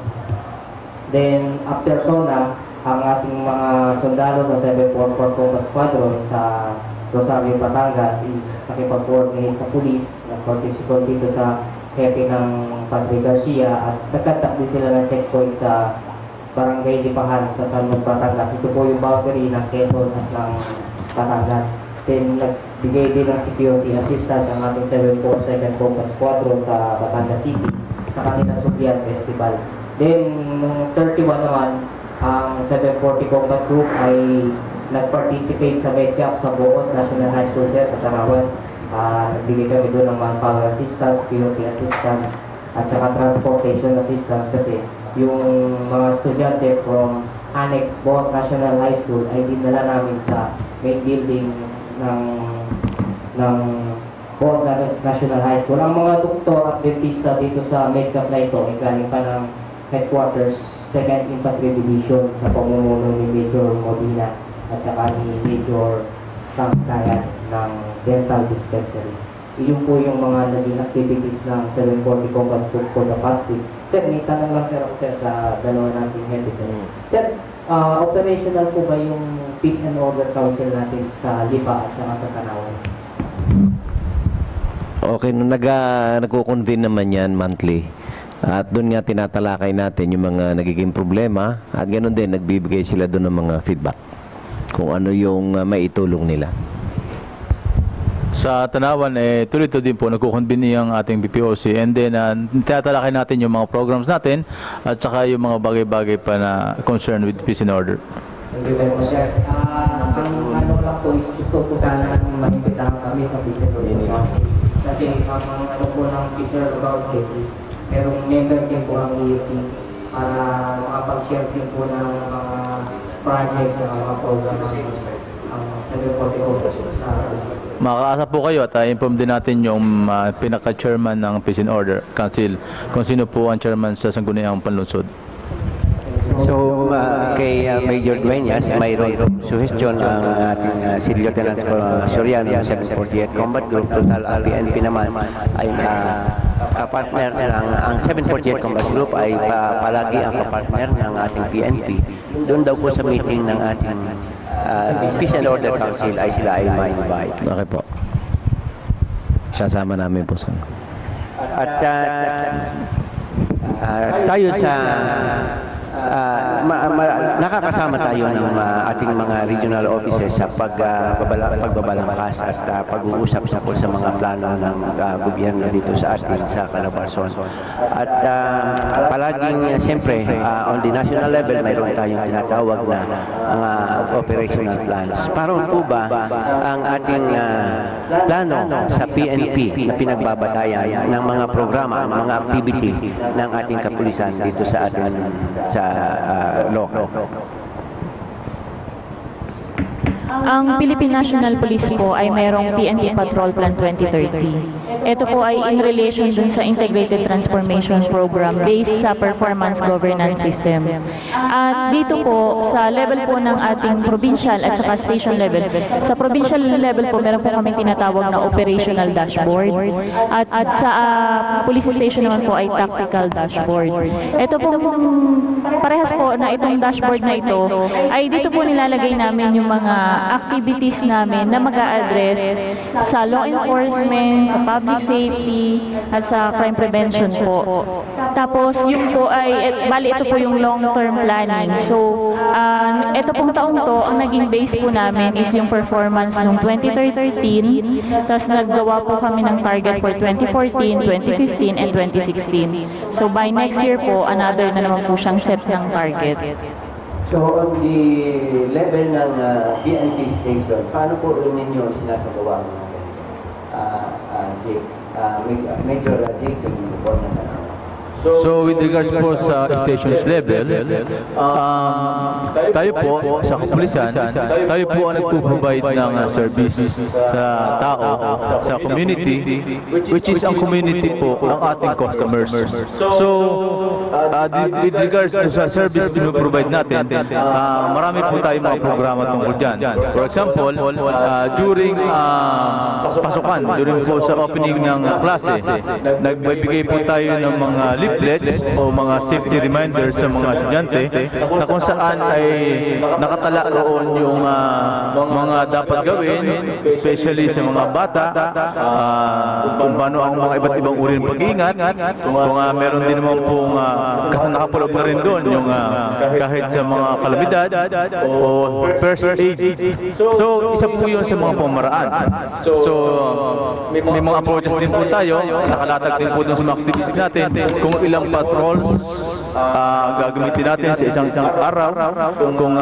Then, after SONA, ang ating mga sundalo sa 744 Combat Squadron sa Rosario, Batangas is nakipag-coordinate sa pulis, nag-participate dito sa hepe ng Padre Garcia at nagkatak din sila ng checkpoint sa Barangay Lipahan sa San Juan, Batangas. Ito po yung boundary ng Quezon at ng Batangas. Then nagbigay din ng security assistance ang ating 742nd Combat Squadron sa Batangas City sa kanilang Subian Festival. Then, noong 31 naman, ang 740 Combat Group ay nag-participate sa Medcap sa Bohol National High School sa Tarawan. Nagbigay kami doon ng manpower assistance, security assistance, at saka transportation assistance kasi yung mga estudyante from Annex Bohol National High School ay dinala namin sa main building ng Bohol National High School. Ang mga doktor at dentista dito sa Medcap na ito ay galing pa ng headquarters 2nd Infantry Division sa pamumuno ni Major Modina at saka ni Major Sangkayan ng Dental Dispensary. Iyon po yung mga naging activities ng 740 Combat Group for the past week. Sir, may tanong lang sir ako sir sa dalawa nating medicine. Sir, operational po ba yung Peace and Order Council natin sa Lipa at saka sa Tanawan? Okay, nung nagko-convene naman yan monthly. At doon nga tinatalakay natin yung mga nagiging problema at ganoon din, nagbibigay sila doon ng mga feedback kung ano yung maitulong nila. Sa Tanawan, tuloy-tuloy din po nagkukonbine ang ating BPOC and then tinatalakay natin yung mga programs natin at saka yung mga bagay-bagay pa na concern with peace and order. Thank you very much, sir. Ang ano lang po is gusto po sana mag-imbitahan kami sa Peace and Order Council. Kasi ang ano po ng Peace and Order Council is merong member din po ang EOT para makapag-share din po ng mga projects na mga programs ang 740 sa Makakaasa po kayo at inform din natin yung pinaka-chairman ng Peace and Order Council kung sino po ang chairman sa Sangguniang Panlungsod. So, kay Major Dueñas, mayroon suggestion ang ating si Lieutenant Soriano ng 748 Combat Group, total PNP naman ay kapartner ang 748 Combat Group ay palagi ang kapartner ng ating PNP. Doon daw po sa meeting ng ating Peace and Order Council ay sila ay ma-invite. Okay po. Sasama namin po sa. At tayo sa nakakasama tayo ng ating mga regional offices sa pagbabalangkas at pag-uusap tungkol sa mga plano ng gobyerno dito sa atin sa Calabarzon. At palaging siyempre on the national level mayroon tayong tinatawag na mga operational plans. Paano po ba ang ating plano sa PNP na pinagbabatayan ng mga programa, mga activity ng ating kapulisan dito sa ating local? Ang Philippine National Police po ay mayroong PNP Patrol Plan 2030. Ito po ay in relation dun sa Integrated Transformation Program based sa Performance Governance System. At dito po, sa level po ng ating provincial at saka station level, sa provincial level po, meron po kami tinatawag na operational dashboard. At sa police station naman po ay tactical dashboard. Ito po, parehas po na itong dashboard na ito, ay dito po nilalagay namin yung mga activities namin na mag-a-address sa law enforcement, sa public safety, at sa crime prevention po. Tapos yung po ay, bali ito po yung long-term planning. So, ito pong taong to, ang naging base po namin is yung performance noong 2013, tapos naggawa po kami ng target for 2014, 2015, and 2016. So, by next year po, another na naman po siyang set ng target. So, on the level ng PNP station, paano po ninyo sinasagawa mga Major Jake, yung report na tanong? So with regards po sa stations level, tayo po sa kapulisan, tayo po ang nagpo-provide ng service sa tao, sa community, which is ang community po ang ating customers. So with regards to sa service pinoprovide natin, marami po tayong mga programa tungkol dyan. For example, during pasukan, during po sa opening ng klase, nagbibigay po tayo ng mga leaflets o mga safety reminders sa mga estudyante na kung saan ay nakatala roon yung mga dapat gawin, especially sa mga bata, kung paano ang mga iba't ibang uri ng pag-iingat, kung meron din naman pong nakapulog na rin doon yung kahit sa mga kalamidad o first aid. So, isa po yun sa mga pamaraan. So, may mga approaches din po tayo, nakalatag din po doon sa mga activities natin, kung ilang patrols gagamitin natin sa isang araw, kung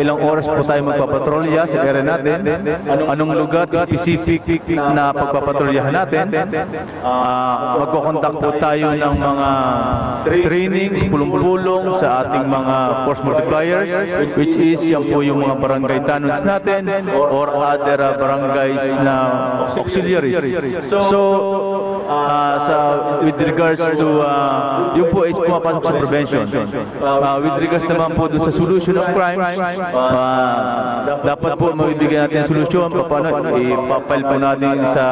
ilang oras po tayo magpapatrolya sa area natin, anong lugar specific na pagpapatrolyahan natin, magkocontact po tayo ng mga trainings, pulong-pulong sa ating mga force multipliers, which is yan po yung mga barangay tanons natin or other barangays na auxiliaries. So, with regards to yung po is pumapasok sa prevention. With regards naman po dun sa solution of crime, dapat po mabibigyan natin solusyon. Paano ipapile po natin sa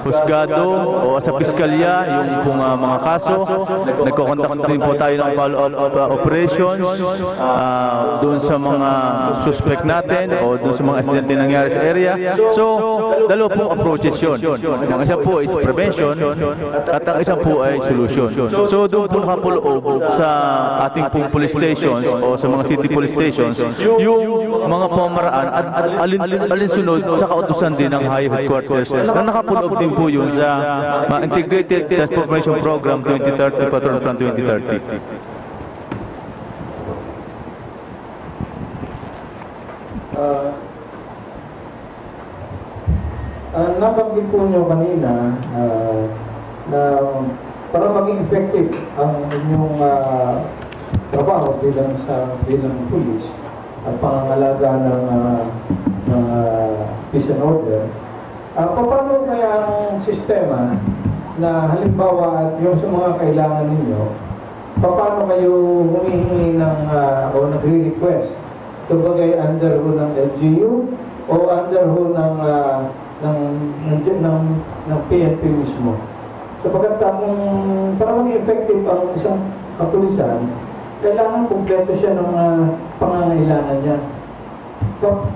husgado o sa piskalya yung pong mga kaso. Nagkocontact din po tayo ng follow-up operations doon sa mga suspect natin o doon sa mga incident na nangyari sa area. So, dalawa pong approaches yun. Ang isa po is prevention at ang isa po ay solution. So, doon po nakapuloob sa ating pong police stations o sa mga city police stations yung mga pamaraan at alinsunod sa kautusan din ng high headquarters na nakapuloob din po yun sa Integrated Transformation Program 2030, Patrol Plan 2030. Nabanggit po nyo kanina na para maging effective ang inyong trabaho bilang pulis at pangangalaga ng peace and order, paano kaya ang sistema na halimbawa yung sa mga kailangan ninyo, paano kayo humihingi ng o nagre-request? Kumbaga under ho ng LGU o under ho ng PNP mismo. Sapagkat para maging effective ang isang kapulisan, kailangan kumpleto siya ng pangangailangan niya.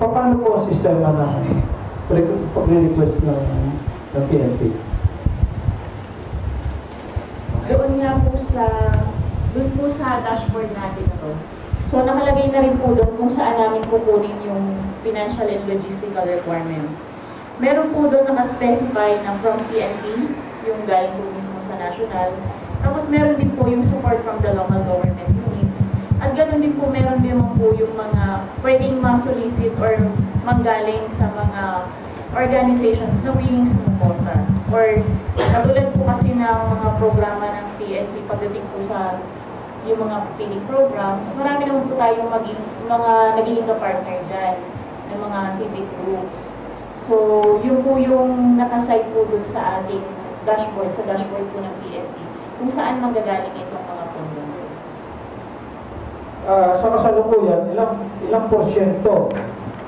Paano po ang sistema ng pag-request ng PNP? Doon po sa dashboard natin ito. So nakalagay na rin po doon kung saan namin kukunin yung financial and logistical requirements. Meron po doon naka-specify na from PNP, yung galing po mismo sa national. Tapos meron din po yung support from the local government units. At ganoon din po, meron din po yung mga pwedeng ma-solicit or manggaling sa mga organizations na willing sumuporta. Or katulad po kasi ng mga programa ng PNP pagdating po sa yung mga feeding programs, marami naman po tayong mga nagiging ka-partner dyan ng mga civic groups. So, yun po yung nakasite po dun sa ating dashboard, sa dashboard po ng PNP, kung saan manggagaling itong mga pondo. Sa kasalukuyan, ilang porsyento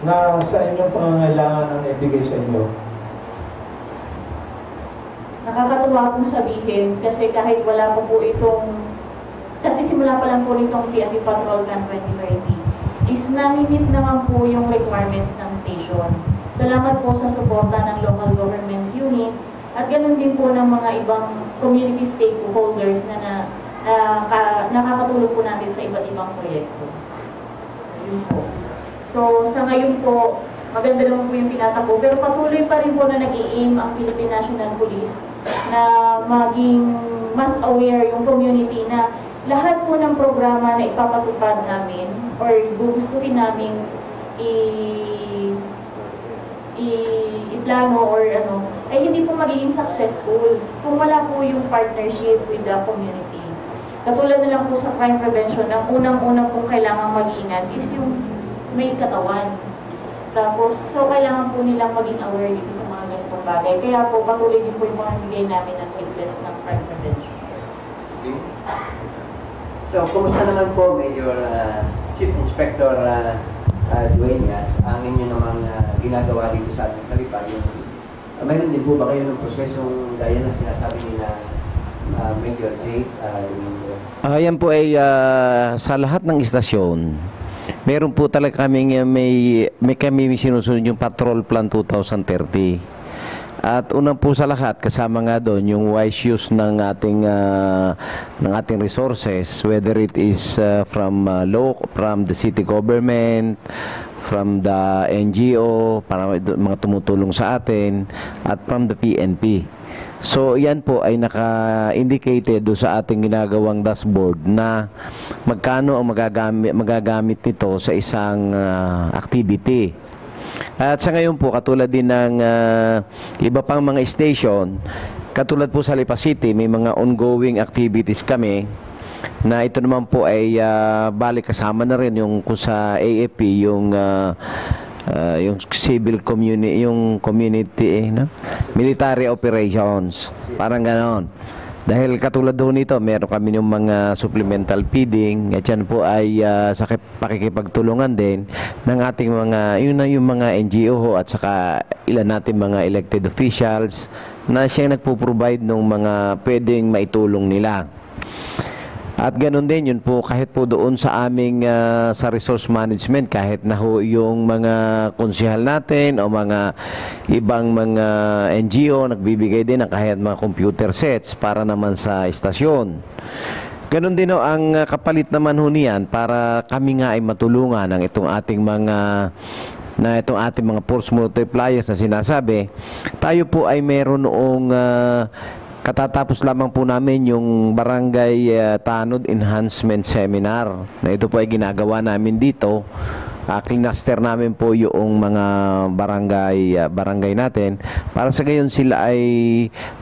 na sa inyong pangangailangan ang ibigay sa inyo? Nakakatuwa pong sabihin kasi kahit wala po itong, kasi simula pa lang po nitong PNP Patrol Plan 2030, is nami-meet naman po yung requirements ng station. Salamat po sa suporta ng local government units at ganoon din po ng mga ibang community stakeholders na nakakatulong po natin sa iba't ibang proyekto. Yun po. So, sa ngayon po, maganda naman po yung tinatakbo, pero patuloy pa rin po na nag-i-aim ang Philippine National Police na maging mas aware yung community na lahat po ng programa na ipapatupad namin or gusto rin namin i-plano or ay hindi po magiging successful kung wala po yung partnership with the community. Katulad na lang po sa crime prevention, ang unang-unang pong kailangan mag-iingat is yung may katawan. Tapos, so kailangan po nilang maging aware dito sa mga ganitong bagay. Kaya po, patuloy din po yung mga bigay namin ng leaflets ng crime prevention. So, kumusta naman po, Major Chief Inspector Dueñas, ang inyo namang ginagawa dito sa ating salipa? Mayroon din po ba kayo ng prosesong gaya na sinasabi nila Major J. Domingo. Yan po ay sa lahat ng istasyon, meron po talaga kaming kami sinusunod yung Patrol Plan 2030. At unang po sa lahat, kasama nga doon yung wise use ng ating resources, whether it is from the city government, from the NGO, para mga tumutulong sa atin, at from the PNP. So, yan po ay naka-indicated do sa ating ginagawang dashboard na magkano ang magagamit nito sa isang activity. At sa ngayon po, katulad din ng iba pang mga station, katulad po sa Lipa City, may mga ongoing activities kami na ito naman po ay balik kasama na rin yung kung sa AFP, yung civil community, yung community, military operations, parang ganon. Dahil katulad doon nito, meron kami yung mga supplemental feeding, at yan po ay sa pakikipagtulungan din ng ating mga, yung mga NGO at saka ilan natin mga elected officials na siyang nagpo-provide ng mga pwedeng maitulong nila. At ganoon din yun po kahit po doon sa aming sa resource management, kahit na ho yung mga konsehal natin o mga ibang mga NGO nagbibigay din ng kahit mga computer sets para naman sa istasyon. Ganoon din ho ang kapalit naman ho niyan para kami nga ay matulungan ng itong ating mga force multipliers na sinasabi. Tayo po ay meron noong katatapos lamang po namin yung Barangay Tanod Enhancement Seminar na ito po ay ginagawa namin dito. Klinaster namin po yung mga barangay natin para sa gayon sila ay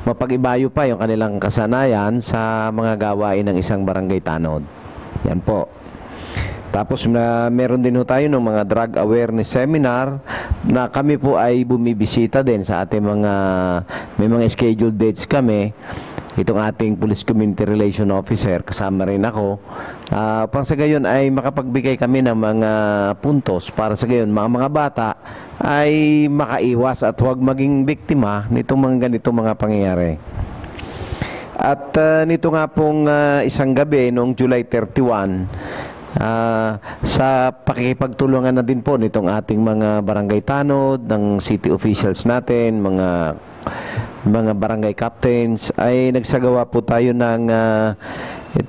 mapag-ibayo pa yung kanilang kasanayan sa mga gawain ng isang Barangay Tanod. Yan po. Tapos meron din ho tayo ng mga drug awareness seminar na kami po ay bumibisita din sa ating may mga scheduled dates kami. Itong ating Police Community Relation Officer, kasama rin ako. Pang sa gayon ay makapagbigay kami ng mga puntos para sa gayon mga bata ay makaiwas at huwag maging biktima nitong mga ganitong mga pangyayari. At nito nga pong isang gabi noong July 31, sa pakikipagtulungan na din po nitong ating mga barangay tanod, ng city officials natin, mga barangay captains, ay nagsagawa po tayo ng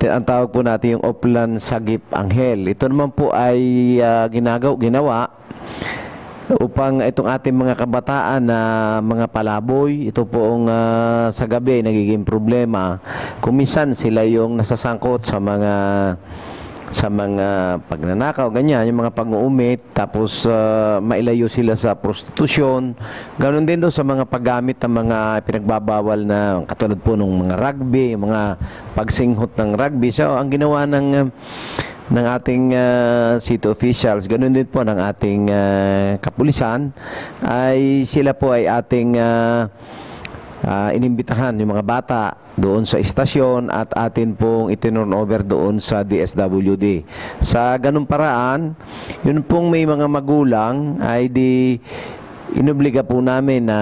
ang tawag po natin yung Oplan Sagip Anghel. Ito naman po ay ginawa upang itong ating mga kabataan na mga palaboy, ito poong sa gabi nagiging problema. Kuminsan sila yung nasasangkot sa mga pagnanakaw, ganyan, yung mga pag-uumit, tapos mailayo sila sa prostitusyon. Ganon din doon sa mga paggamit ng mga pinagbabawal na katulad po ng mga rugby, mga pagsinghot ng rugby. So, ang ginawa ng ating city officials, ganon din po ng ating kapulisan, ay sila po ay ating inimbitahan yung mga bata doon sa istasyon at atin pong itinurn over doon sa DSWD. Sa ganung paraan, yun pong may mga magulang ay inobliga po namin na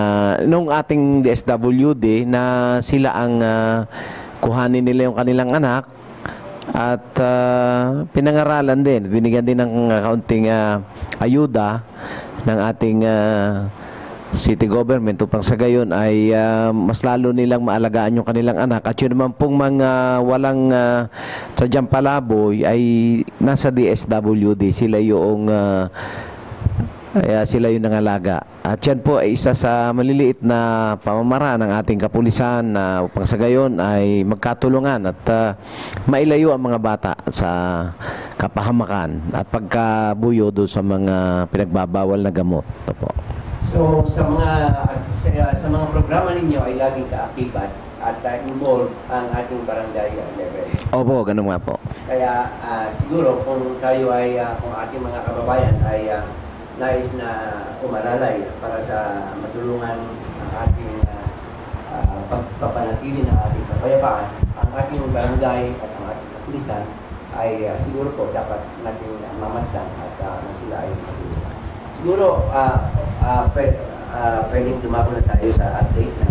nung ating DSWD na sila ang kuhanin nila yung kanilang anak at pinangaralan din, binigyan din ng kaunting ayuda ng ating city government upang sa gayon ay mas lalo nilang maalagaan yung kanilang anak. At yun naman pong mga walang sadyang palaboy ay nasa DSWD, sila yung nangalaga. At yan po ay isa sa maliliit na pamamaraan ng ating kapulisan na upang sa gayon ay magkatulungan at mailayo ang mga bata sa kapahamakan at pagkabuyo doon sa mga pinagbabawal na gamot. Ito po. So sa mga programa ninyo ay laging kaakibat at involve ang ating barangay level. Opo, ganun nga po. Kaya siguro kung tayo ay kung ating mga kababayan ay nais na umalalay para sa matulungan ang ating pagpapanatili ng ating kapayapaan, ang ating barangay at ang ating kapulisan ay siguro po dapat natin mamasdan at sila ay matulungan. Siguro, pwedeng dumako na tayo sa update ng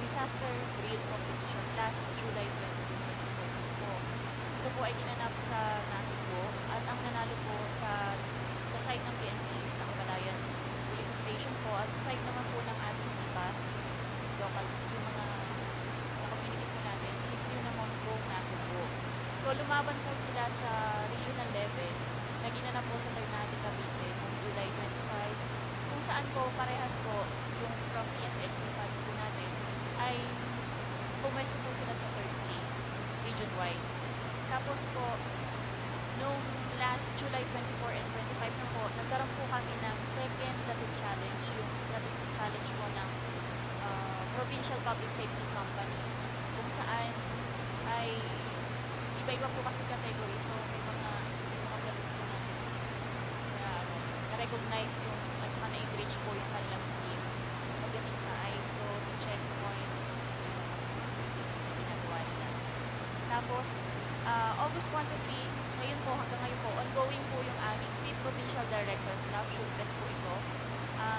disaster drill competition last July 2024 po. Ito po ay ginanap sa Nasugbo at ang nanalo po sa site ng PNP sa Kabalayan Police Station po at sa site naman po ng ating IPAS, local, yung mga sa community po natin is yun naman po Nasugbo. So lumaban po sila sa regional level na ginanap po sa Ternate, Cavite noong July 25 kung saan po parehas po yung from PNP fans po natin ay pumwesto po sila sa third place region-wide. Tapos po noong last July 24 and 25 na po, nagkaroon po kami ng second Latitude Challenge, yung Latitude Challenge po ng Provincial Public Safety Company kung saan ay iba-iba po kasi category, so may mga platoons po na recognize yung at saka na-enrich po yung kanilang skills pagdating sa ISO, sa checkpoint, ginagawa nila. Tapos, August 1 to 3, ngayon po, hanggang ngayon po, ongoing po yung aming 5th Provincial Director's Club, showcase po ito.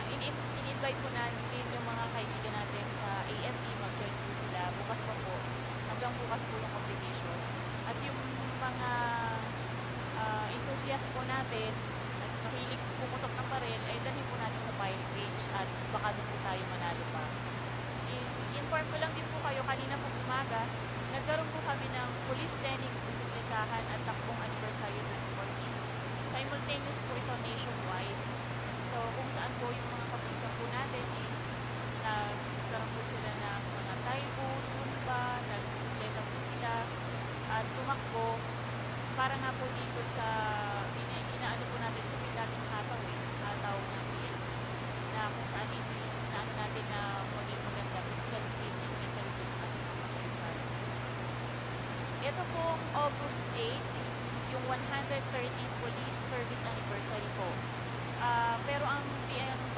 In-invite po natin yung mga kaibigan natin sa AFE, mag-join po sila, bukas pa po, hanggang bukas po yung competition. At yung mga enthusiast po natin, at mahilig pumutok ng baril, ay dalhin po natin sa firing range at baka doon po tayo manalo pa. I-inform ko lang din po kayo, kanina po umaga, nagkaroon po kami ng police techniques, bisikletahan at takbong anniversary 2014. Simultaneous po ito nationwide. So kung saan po yung mga kapisan po natin is nagkaroon po sila ng mga taibo, zumba, nagbisikleta po sila at tumakbo para nga po dito sa inaano po natin ito yung dating hataw ng PNP na kung saan inaano natin na maging maganda physical team and mental team at mga kapisan. Ito pong August 8 is yung 113th Police Service Anniversary po. Pero ang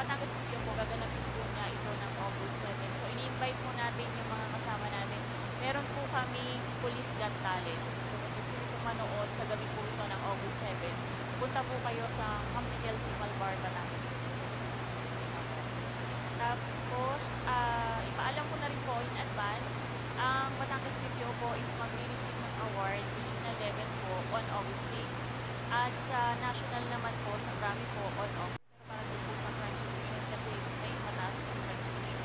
Batangas PPO po gaganapin po nga ito ng August 7. So ini-invite po natin yung mga kasama natin. Meron po kami Police Got Talent. So kung gusto nyo po manood sa gabi po ito ng August 7, punta po kayo sa Camp Miguel Simal Bar, Batangas. Tapos, ipaalam ko na rin po in advance, ang Batangas PPO po is mag-receive ng award regional level po on August 6 at sa national naman po sa Grammy po on August para din po sa crime solution kasi may mataas po crime solution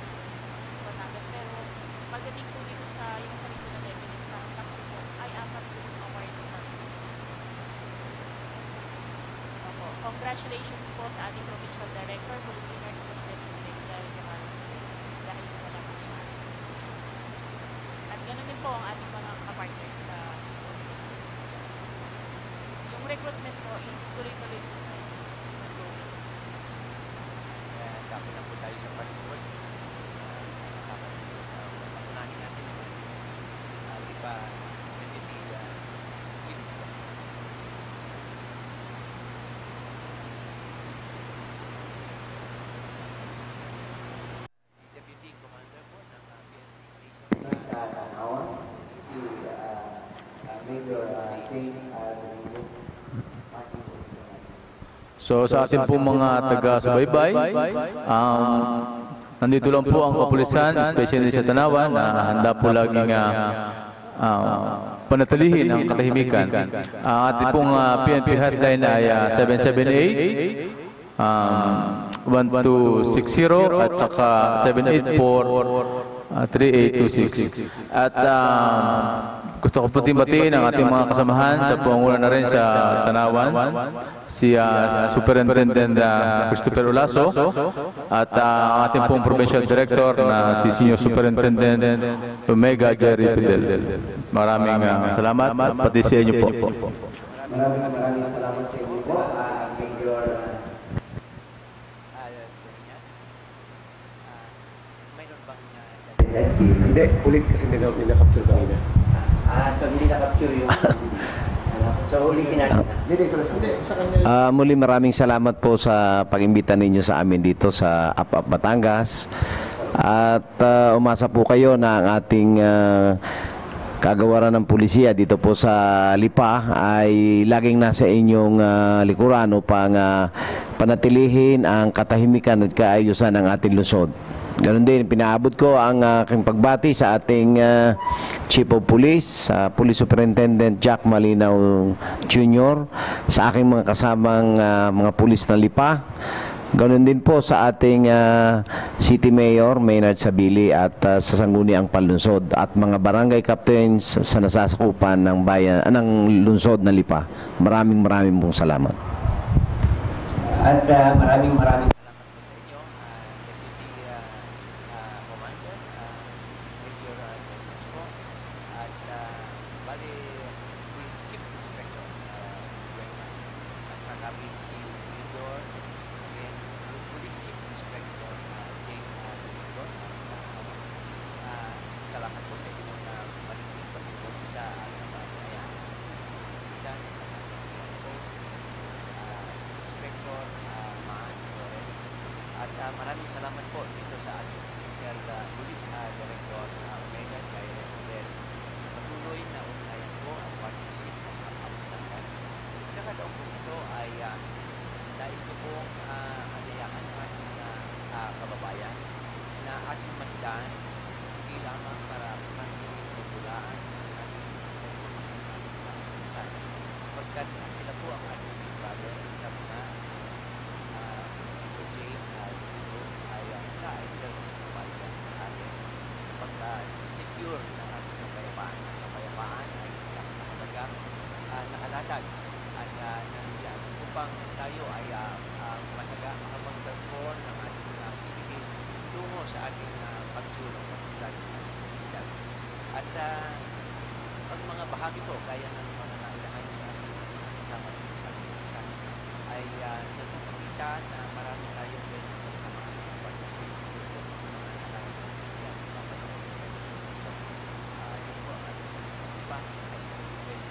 Batangas, pero pagdating po dito sa yung sa regional level is parang takbo po ay apat po yung award po natin. Congratulations po sa ating provincial director, police senior superintendent Jerry Camaras dahil wala po siya. At ganun din po ang ating mga kapartners sa yung recruitment po is tuloy-tuloy po tayo. Kaya dapat na po tayo sa participants. Kasama nito sa papunahin natin naman. Di ba, Deputy Chief Inspector. Si Deputy Commander po ng PNP Station. So sa ating po mga taga-subaybay, nandito lang po ang kapulisan, especially sa Tanawan, na handa po laging panatilihin ang katahimikan. Ang ating pong PNP hotline ay 778-1260 at saka 784-3826. At gusto ko po batiin ang ating mga kasamahan sa panguna na rin sa Tanawan, si Superintendent Christopher Olaso at ang ating pong Provincial Director na si Senior Superintendent Omega Jerry Fidel. Maraming salamat, pati sa inyo po. Maraming salamat sa inyo po. Thank you. Hindi, ulit kasi nila-capture kanina. So hindi na-capture yung so ulitin natin. Muli maraming salamat po sa pag-imbita ninyo sa amin dito sa APAP Batangas. At umasa po kayo na ang ating kagawaran ng pulisya dito po sa Lipa ay laging nasa inyong likuran upang panatilihin ang katahimikan at kaayusan ng ating lungsod. Ganon din, pinaabot ko ang aking pagbati sa ating Chief of Police, Police Superintendent Jack Malinaw Jr., sa aking mga kasamang mga pulis na Lipa. Ganon din po sa ating City Mayor, Maynard Sabili, at sa Sangguniang Panlunsod, at mga barangay captains sa nasasakupan ng bayan, ng lungsod na Lipa. Maraming pong salamat. At maraming salamat po sa inyo, Deputy Commander, Major Jones po, at bali Police Chief Inspector at sa Cabinet Chief Major, again, Police Chief Inspector Jane Domingo. Salamat po sa inyo na maliksik pagtulog sa ating bayan. Inspector Maan Flores, at maraming salamat po dito sa ating Provincial Police Director Omega kay Red sa patuloy na ugnayan po ang partnership ng Batangas. Pagkakataon po ito ay nais ko pong adayakan ng ating kababayan na ating masdan hindi lamang para pansinin o bulaan sapagkat sila po ang ating big brother sa mga sila ay service provider sa atin sapagkat secure ng ating kapayapaan. Ang kapayapaan ay talagang nakalatag at nandiyan upang tayo ay makapag-perform ng ating activity tungo sa ating pagsulong ng komunidad. At ang mga bahagi po, kaya ng mga nailahan ng ating kasama dito sa ating isa, ay nagpapakita na marami tayong pwede sa mga partnerships dito, mga nalaman sa kanya, yun po ang ating iba, kasi pwede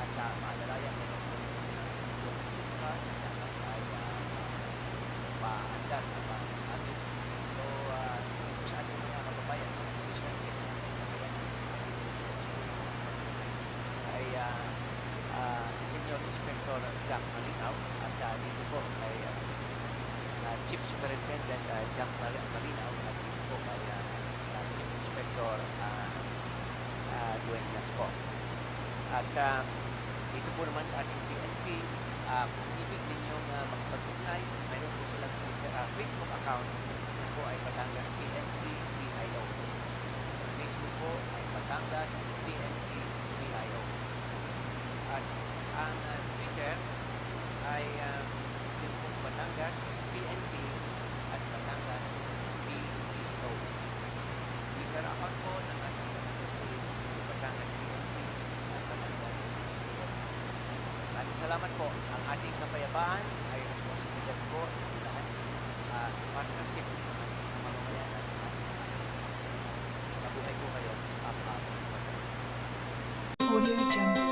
at maalalayan ko ng isa, ay paandar na pa atin. So, sa ating mga kababayan, ay Senior Inspector Jack Malinaw, at dito po kay Chief Superintendent Jack Malinaw, at dito po kay Chief Inspector Duenas po. At dito po naman sa ating PNP, kung ibig ninyong magpag-ugnay, mayroon po silang Facebook account na po ay Batangas PNP PIO. Sa Facebook po ay Batangas PNP PIO. At ang Twitter ay yung po Batangas PNP at Batangas PIO. Twitter account po ng ating police, Batangas PNP at Batangas PIO. Maraming salamat po. Ang ating kapayapaan ay responsibilidad po ng lahat. Partnership ng mga mamamayan natin. Mabuhay po kayo. Audio Jungle.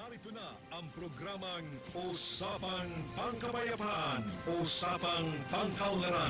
Narito na ang programang Usapang Pangkapayapaan, Usapang Pangkaunlaran.